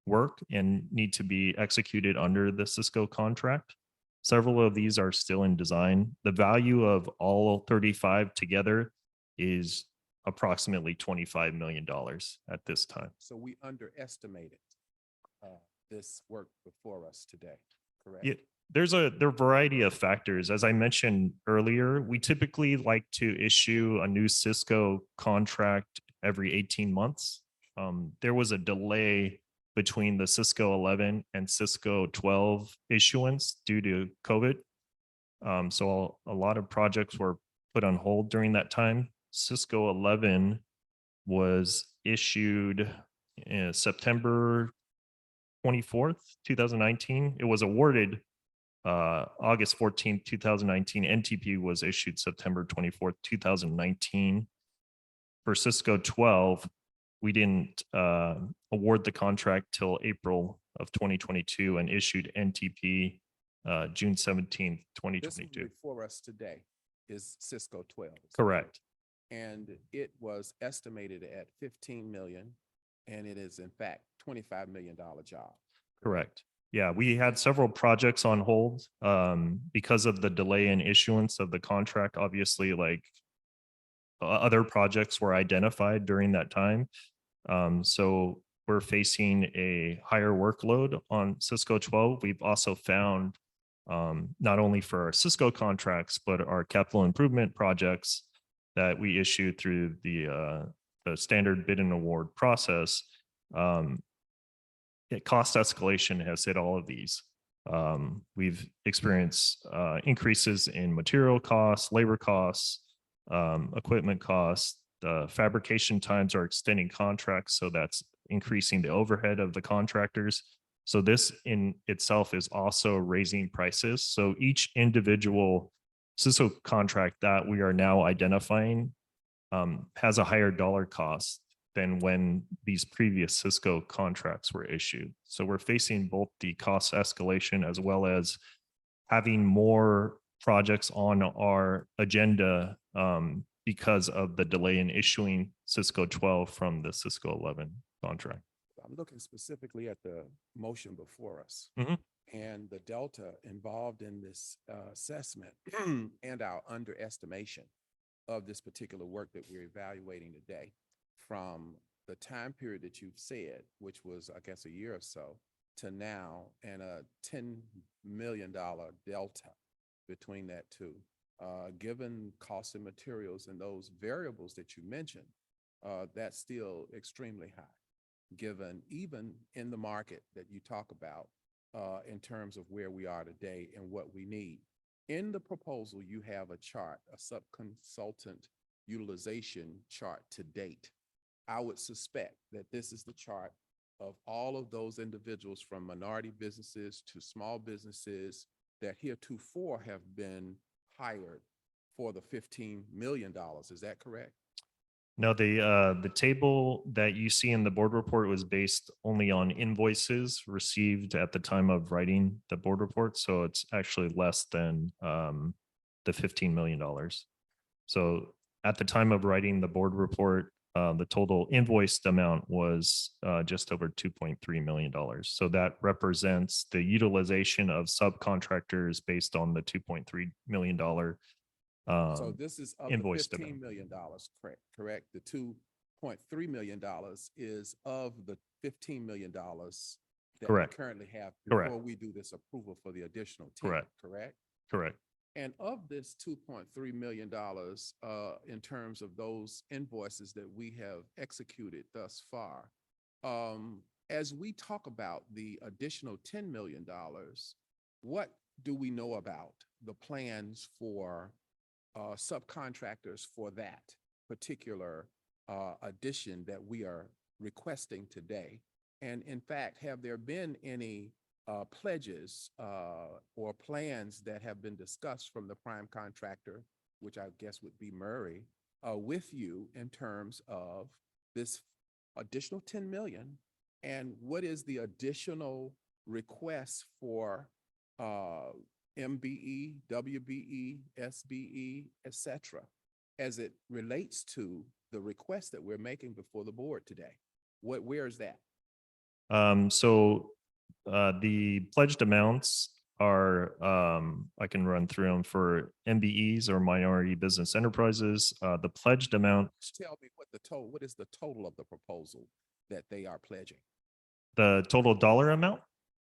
work and need to be executed under the Cisco contract. Several of these are still in design. The value of all 35 together is approximately $25 million at this time. So we underestimated this work before us today, correct? Yeah, there are a variety of factors. As I mentioned earlier, we typically like to issue a new Cisco contract every 18 months. There was a delay between the Cisco 11 and Cisco 12 issuance due to COVID. So a lot of projects were put on hold during that time. Cisco 11 was issued September 24th, 2019. It was awarded August 14th, 2019. NTP was issued September 24th, 2019. For Cisco 12, we didn't award the contract till April of 2022 and issued NTP June 17th, This one 2022. before us today is Cisco 12. Correct. And it was estimated at 15 million, and it is in fact $25 million job. Correct. Yeah, we had several projects on hold because of the delay in issuance of the contract. Obviously, like other projects were identified during that time. So we're facing a higher workload on Cisco 12. We've also found not only for our Cisco contracts, but our capital improvement projects that we issued through the standard bid and award process. Cost escalation has hit all of these. We've experienced increases in material costs, labor costs, equipment costs. The fabrication times are extending contracts, so that's increasing the overhead of the contractors. So this in itself is also raising prices. So each individual Cisco contract that we are now identifying has a higher dollar cost than when these previous Cisco contracts were issued. So we're facing both the cost escalation as well as having more projects on our agenda because of the delay in issuing Cisco 12 from the Cisco 11 contract. I'm looking specifically at the motion before us Mhm. and the delta involved in this assessment and our underestimation of this particular work that we're evaluating today, from the time period that you've said, which was, I guess, a year or so, to now, and a $10 million delta between that two. Given cost of materials and those variables that you mentioned, that's still extremely high, given even in the market that you talk about in terms of where we are today and what we need. In the proposal, you have a chart, a sub-consultant utilization chart to date. I would suspect that this is the chart of all of those individuals from minority businesses to small businesses that heretofore have been hired for the $15 million. Is that correct? No, the table that you see in the board report was based only on invoices received at the time of writing the board report. So it's actually less than the $15 million. So at the time of writing the board report, the total invoiced amount was just over $2.3 million. So that represents the utilization of subcontractors based on the $2.3 million So this is of the invoiced $15 amount. million, correct? The $2.3 million is of the $15 million that we Correct. currently have Correct. before we do this approval for the additional 10, Correct. correct? Correct. And of this $2.3 million, in terms of those invoices that we have executed thus far, as we talk about the additional $10 million, what do we know about the plans for subcontractors for that particular addition that we are requesting today? And in fact, have there been any pledges or plans that have been discussed from the prime contractor, which I guess would be Murray, with you in terms of this additional 10 million? And what is the additional request for MBE, WBE, SBE, et cetera, as it relates to the request that we're making before the board today? Where is that? The pledged amounts are, I can run through them for MBEs or minority business enterprises. The pledged amount, Just tell me what is the total of the proposal that they are pledging? the total dollar amount,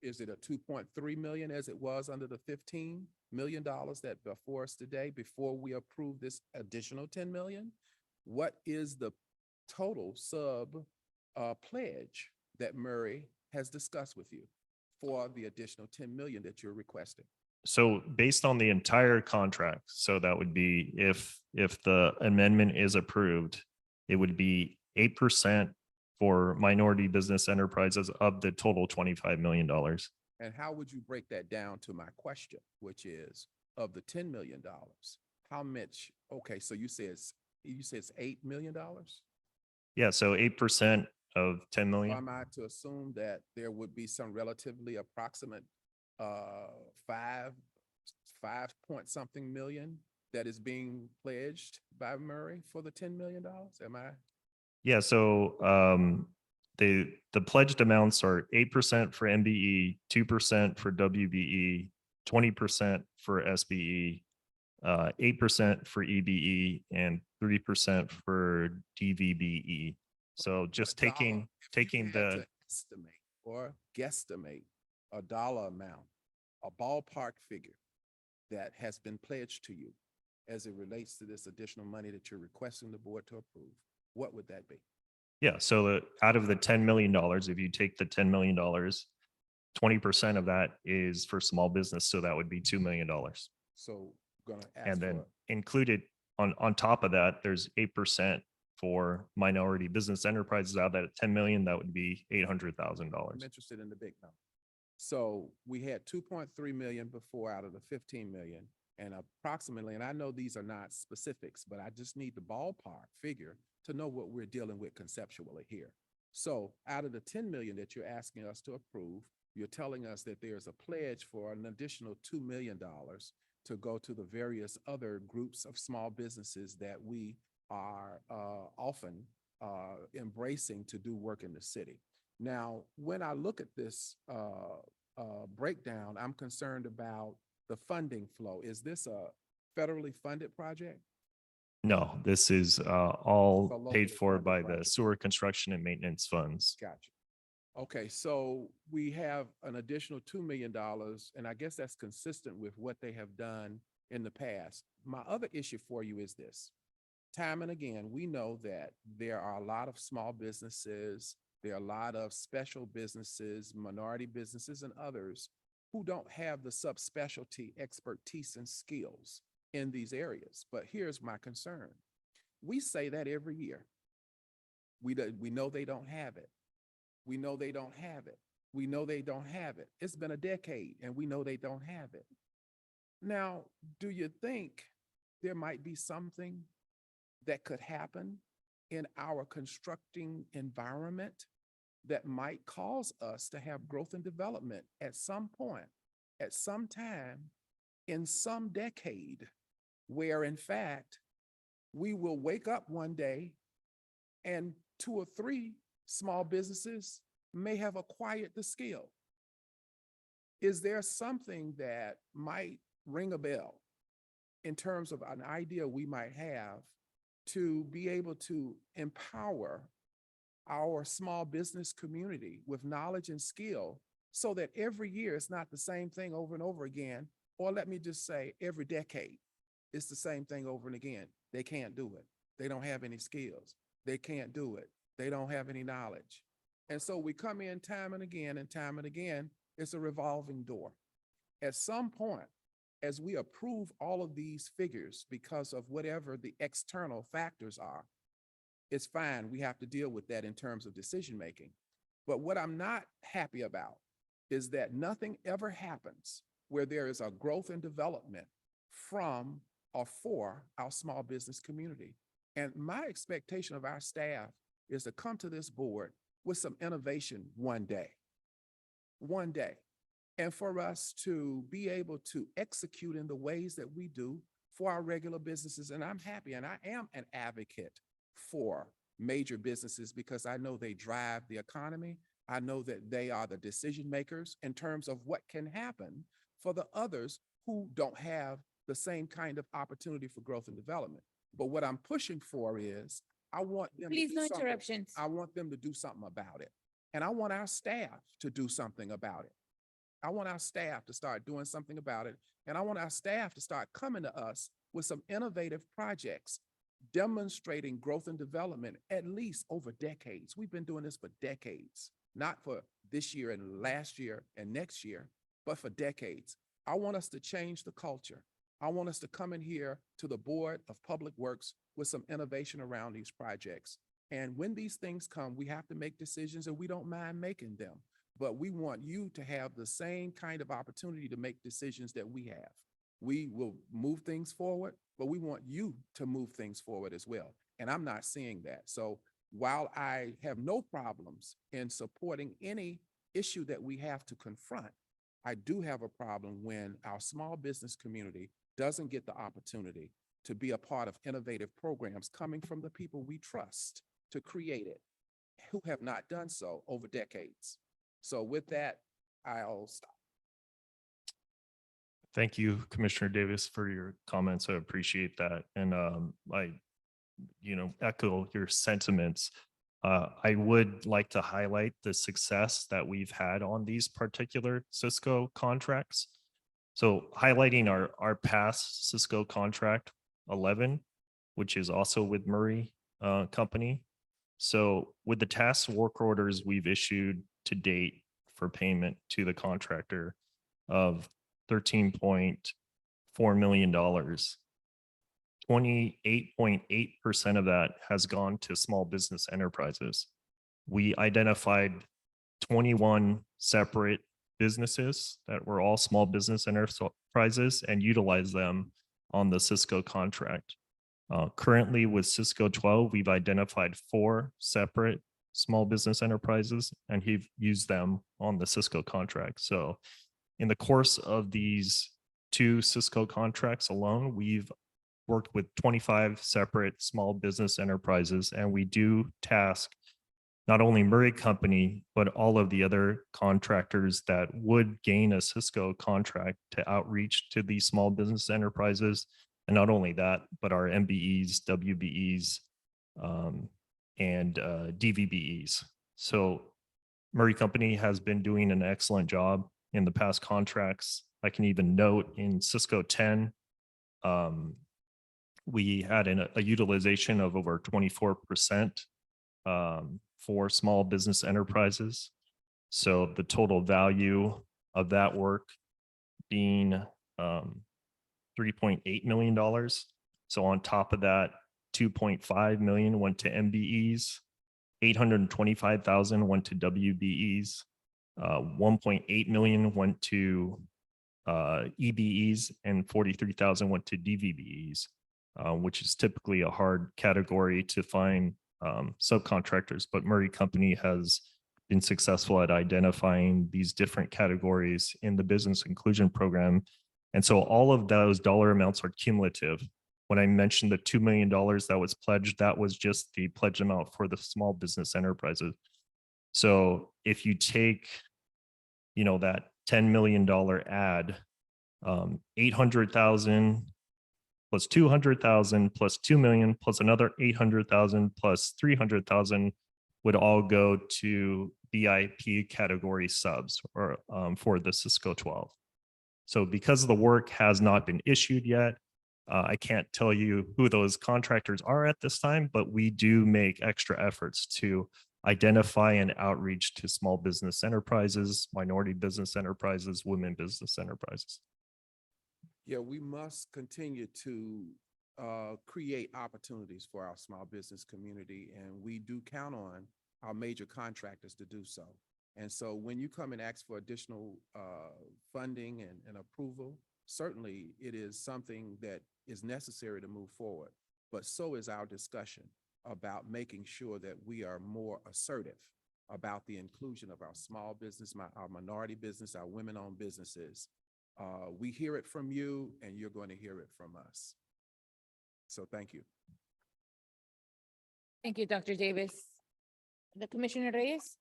Is it a 2.3 million as it was under the $15 million that before us today, before we approve this additional 10 million? What is the total pledge that Murray has discussed with you for the additional 10 million that you're requesting? so based on the entire contract, so that would be if the amendment is approved, it would be 8% for minority business enterprises of the total $25 million. And how would you break that down to my question, which is of the $10 million, how much, okay, so you say it's $8 million? Yeah, so 8% of 10 Or million. am I to assume that there would be some relatively approximate five point something million that is being pledged by Murray for the $10 million? Am I? Yeah, so the pledged amounts are 8% for MBE, 2% for WBE, 20% for SBE, 8% for EBE, and 3% for DVBE. So just What dollar, taking if you had the to estimate or guesstimate a dollar amount, a ballpark figure that has been pledged to you as it relates to this additional money that you're requesting the board to approve, what would that be? Yeah, so out of the $10 million, if you take the $10 million, 20% of that is for small business, so that would be $2 million. So gonna ask And then for, included on top of that, there's 8% for minority business enterprises. Out of that 10 million, that would be $800,000. I'm interested in the big number. So we had 2.3 million before out of the 15 million, and approximately, and I know these are not specifics, but I just need the ballpark figure to know what we're dealing with conceptually here. So out of the 10 million that you're asking us to approve, you're telling us that there's a pledge for an additional $2 million to go to the various other groups of small businesses that we are often embracing to do work in the city. Now, when I look at this breakdown, I'm concerned about the funding flow. Is this a federally funded project? No, this is So all paid locally for funded by the project. sewer construction and maintenance funds. Gotcha. Okay, so we have an additional $2 million, and I guess that's consistent with what they have done in the past. My other issue for you is this. Time and again, we know that there are a lot of small businesses, there are a lot of special businesses, minority businesses, and others who don't have the subspecialty expertise and skills in these areas. But here's my concern. We say that every year. We know they don't have it. We know they don't have it. We know they don't have it. It's been a decade and we know they don't have it. Now, do you think there might be something that could happen in our constructing environment that might cause us to have growth and development at some point, at some time, in some decade, where in fact, we will wake up one day and 2 or 3 small businesses may have acquired the skill? Is there something that might ring a bell in terms of an idea we might have to be able to empower our small business community with knowledge and skill so that every year it's not the same thing over and over again, or let me just say every decade it's the same thing over and again? They can't do it. They don't have any skills. They can't do it. They don't have any knowledge. And so we come in time and again, it's a revolving door. At some point, as we approve all of these figures because of whatever the external factors are, it's fine. We have to deal with that in terms of decision-making. But what I'm not happy about is that nothing ever happens where there is a growth and development from or for our small business community. And my expectation of our staff is to come to this board with some innovation one day, and for us to be able to execute in the ways that we do for our regular businesses. And I'm happy, and I am an advocate for major businesses because I know they drive the economy. I know that they are the decision makers in terms of what can happen for the others who don't have the same kind of opportunity for growth and development. But what I'm pushing for is I want them Please, to do no something. interruptions. I want them to do something about it. And I want our staff to do something about it. I want our staff to start doing something about it. And I want our staff to start coming to us with some innovative projects demonstrating growth and development at least over decades. We've been doing this for decades, not for this year and last year and next year, but for decades. I want us to change the culture. I want us to come in here to the Board of Public Works with some innovation around these projects. And when these things come, we have to make decisions and we don't mind making them. But we want you to have the same kind of opportunity to make decisions that we have. We will move things forward, but we want you to move things forward as well. And I'm not seeing that. So while I have no problems in supporting any issue that we have to confront, I do have a problem when our small business community doesn't get the opportunity to be a part of innovative programs coming from the people we trust to create it, who have not done so over decades. So with that, I'll stop. Thank you, Commissioner Davis, for your comments. I appreciate that. And I, echo your sentiments. I would like to highlight the success that we've had on these particular Cisco contracts. So highlighting our past Cisco contract 11, which is also with Murray Company. So with the task work orders we've issued to date for payment to the contractor of $13.4 million, 28.8% of that has gone to small business enterprises. We identified 21 separate businesses that were all small business enterprises and utilized them on the Cisco contract. Currently with Cisco 12, we've identified 4 separate small business enterprises and he've used them on the Cisco contract. So in the course of these 2 Cisco contracts alone, we've worked with 25 separate small business enterprises, and we do task not only Murray Company, but all of the other contractors that would gain a Cisco contract to outreach to these small business enterprises. And not only that, but our MBEs, WBEs, and DVBEs. So Murray Company has been doing an excellent job in the past contracts. I can even note in Cisco 10, we had a utilization of over 24% for small business enterprises. So the total value of that work being $3.8 million. So on top of that, 2.5 million went to MBEs, 825,000 went to WBEs, 1.8 million went to EBEs, and 43,000 went to DVBEs, which is typically a hard category to find subcontractors. But Murray Company has been successful at identifying these different categories in the business inclusion program. And so all of those dollar amounts are cumulative. When I mentioned the $2 million that was pledged, that was just the pledge amount for the small business enterprises. So if you take, that $10 million ad, 800,000 plus 200,000 plus 2 million plus another 800,000 plus 300,000 would all go to BIP category subs or for the Cisco 12. So because the work has not been issued yet, I can't tell you who those contractors are at this time, but we do make extra efforts to identify and outreach to small business enterprises, minority business enterprises, women business enterprises. Yeah, we must continue to create opportunities for our small business community, and we do count on our major contractors to do so. And so when you come and ask for additional funding and approval, certainly it is something that is necessary to move forward, but so is our discussion about making sure that we are more assertive about the inclusion of our small business, our minority business, our women-owned businesses. We hear it from you and you're going to hear it from us. So thank you. Thank you, Dr. Davis. The Commissioner Reyes?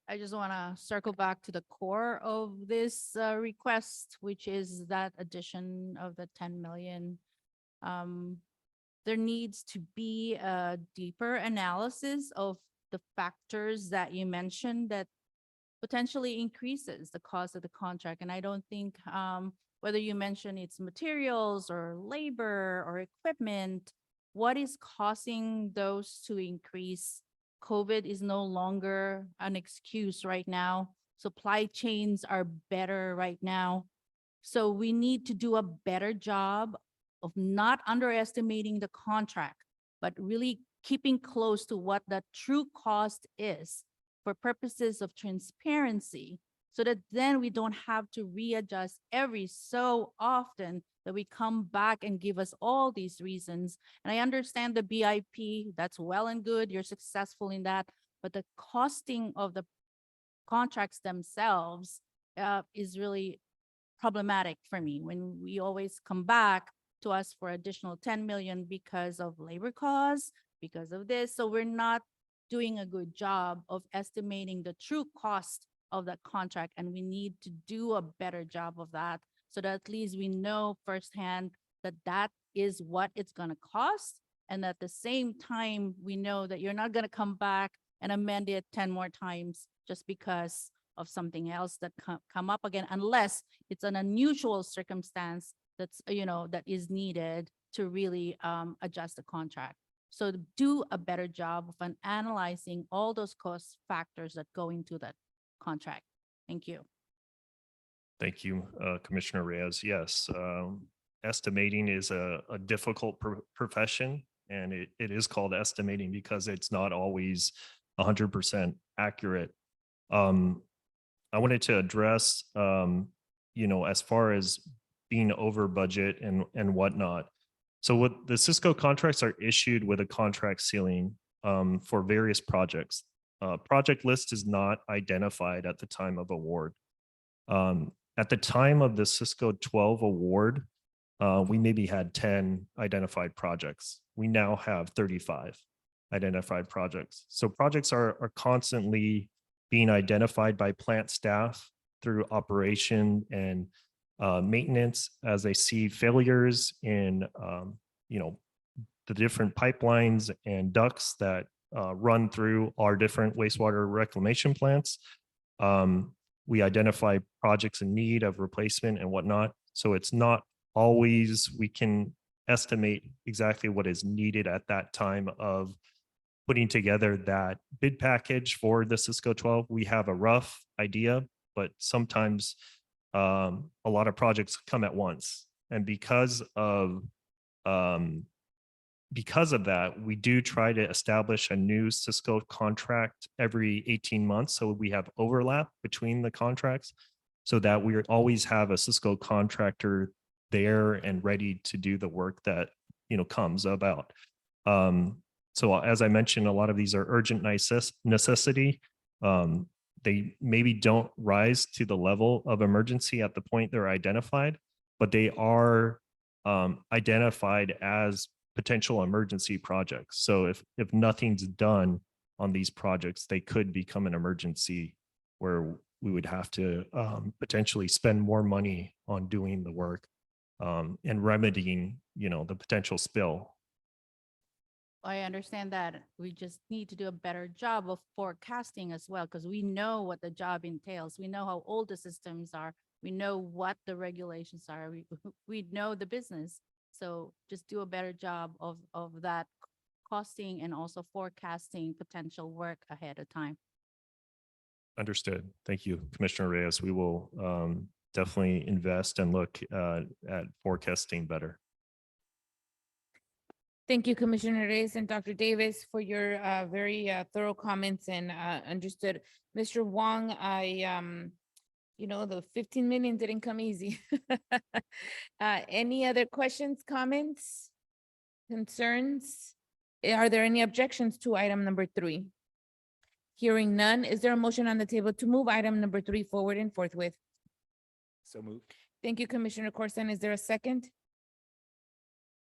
I just want to circle back to the core of this request, which is that addition of the 10 million. There needs to be a deeper analysis of the factors that you mentioned that potentially increases the cost of the contract. And I don't think whether you mention it's materials or labor or equipment, what is causing those to increase? COVID is no longer an excuse right now. Supply chains are better right now. So we need to do a better job of not underestimating the contract, but really keeping close to what the true cost is for purposes of transparency, so that then we don't have to readjust every so often that we come back and give us all these reasons. And I understand the BIP, that's well and good, you're successful in that, but the costing of the contracts themselves is really problematic for me when we always come back to us for additional 10 million because of labor costs, because of this. So we're not doing a good job of estimating the true cost of that contract. And we need to do a better job of that so that at least we know firsthand that that is what it's going to cost. And at the same time, we know that you're not going to come back and amend it 10 more times just because of something else that come up again, unless it's an unusual circumstance that's, that is needed to really adjust the contract. So do a better job of analyzing all those cost factors that go into that contract. Thank you. Thank you, Commissioner Reyes. Yes, estimating is a difficult profession, and it is called estimating because it's not always 100% accurate. I wanted to address, as far as being over budget and whatnot. So what the Cisco contracts are issued with a contract ceiling for various projects. Project list is not identified at the time of award. At the time of the Cisco 12 award, we maybe had 10 identified projects. We now have 35 identified projects. So projects are constantly being identified by plant staff through operation and maintenance as they see failures in, the different pipelines and ducts that run through our different wastewater reclamation plants. We identify projects in need of replacement and whatnot. So it's not always we can estimate exactly what is needed at that time of putting together that bid package for the Cisco 12. We have a rough idea, but sometimes a lot of projects come at once. And because of that, we do try to establish a new Cisco contract every 18 months. So we have overlap between the contracts so that we always have a Cisco contractor there and ready to do the work that, comes about. So as I mentioned, a lot of these are urgent necessity. They maybe don't rise to the level of emergency at the point they're identified, but they are identified as potential emergency projects. So if nothing's done on these projects, they could become an emergency where we would have to potentially spend more money on doing the work and remedying, the potential spill. I understand that. We just need to do a better job of forecasting as well, because we know what the job entails. We know how old the systems are. We know what the regulations are. We know the business. So just do a better job of that costing and also forecasting potential work ahead of time. Understood. Thank you, Commissioner Reyes. We will definitely invest and look at forecasting better. Thank you, Commissioner Reyes and Dr. Davis, for your very thorough comments and understood. Mr. Wong, the 15 million didn't come easy. Any other questions, comments, concerns? Are there any objections to item number 3? Hearing none, is there a motion on the table to move item number 3 forward and forthwith? So moved. Thank you, Commissioner Corson. Is there a second?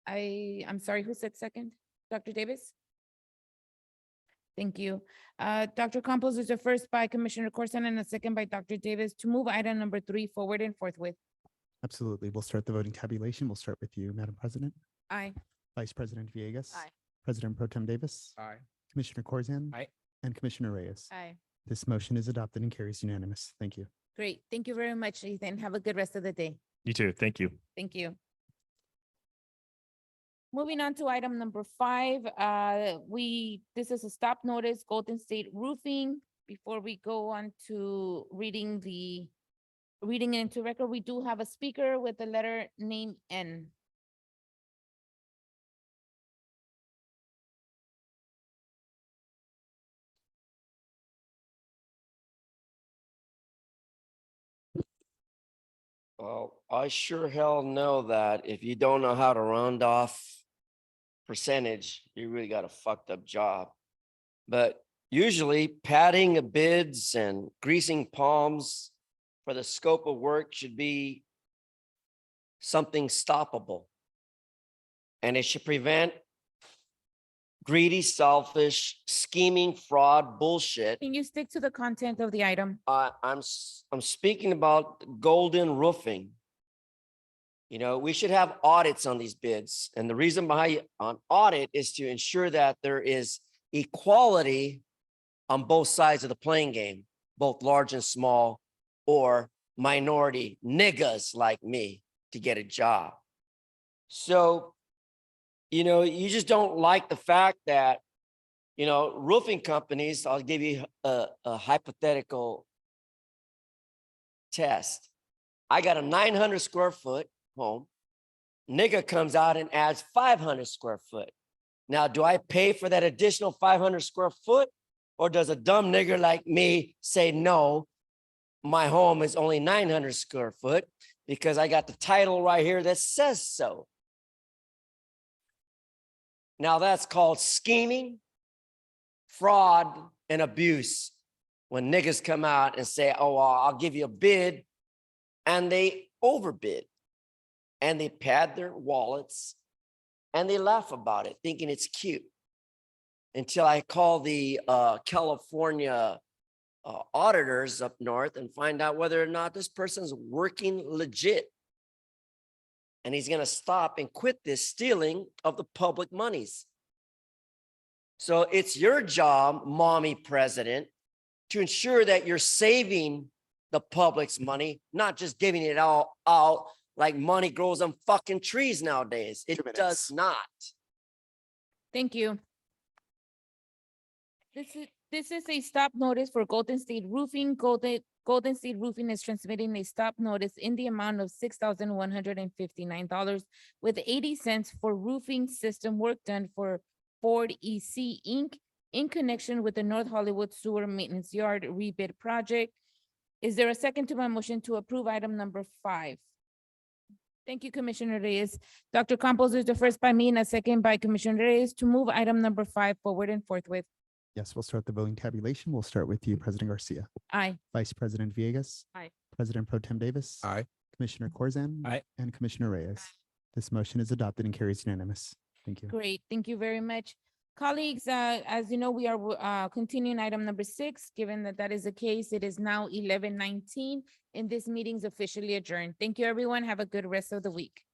I'm sorry, who said second? Dr. Davis? Thank you. Dr. Campos is the first by Commissioner Corson and a second by Dr. Davis to move item number 3 forward and forthwith. Absolutely. We'll start the voting tabulation. We'll start with you, Madam President. Aye. Vice President Villegas. Aye. President Pro Tem Davis. Aye. Commissioner Corzine. Aye. And Commissioner Reyes. Aye. This motion is adopted and carries unanimous. Thank you. Great. Thank you very much, Ethan. Have a good rest of the day. You too. Thank you. Thank you. Moving on to item number 5, this is a stop notice, Golden State Roofing. Before we go on to reading it into record, we do have a speaker with the letter name N. Well, I sure hell know that if you don't know how to round off percentage, you really got a fucked up job. But usually padding of bids and greasing palms for the scope of work should be something stoppable. And it should prevent greedy, selfish, scheming, fraud, bullshit. Can you stick to the content of the item? I'm speaking about golden roofing. You know, we should have audits on these bids. And the reason behind an audit is to ensure that there is equality on both sides of the playing game, both large and small, or minority niggas like me to get a job. So, you know, you just don't like the fact that, you know, roofing companies, I'll give you a hypothetical test. I got a 900 square foot home. Nigga comes out and adds 500 square foot. Now, do I pay for that additional 500 square foot? Or does a dumb nigger like me say, no, my home is only 900 square foot because I got the title right here that says so. Now that's called scheming, fraud, and abuse. When niggas come out and say, oh, I'll give you a bid, and they overbid, and they pad their wallets, and they laugh about it, thinking it's cute. Until I call the California auditors up north and find out whether or not this person's working legit. And he's going to stop and quit this stealing of the public monies. So it's your job, mommy president, to ensure that you're saving the public's money, not just giving it all out like money grows on fucking trees nowadays. It does not. Thank you. This is a stop notice for Golden State Roofing. Golden State Roofing is transmitting a stop notice in the amount of $6,159 with 80 cents for roofing system work done for Ford EC Inc. in connection with the North Hollywood Sewer Maintenance Yard rebid project. Is there a second to my motion to approve item number 5? Thank you, Commissioner Reyes. Dr. Campos is the first by me and a second by Commissioner Reyes to move item number 5 forward and forthwith. Yes, we'll start the voting tabulation. We'll start with you, President Garcia. Aye. Vice President Villegas. Aye. President Pro Tem Davis. Aye. Commissioner Corzine. Aye. And Commissioner Reyes. This motion is adopted and carries unanimous. Thank you. Great, thank you very much. Colleagues, as you know, we are continuing item number 6. Given that that is the case, it is now 11:19 and this meeting is officially adjourned. Thank you, everyone. Have a good rest of the week.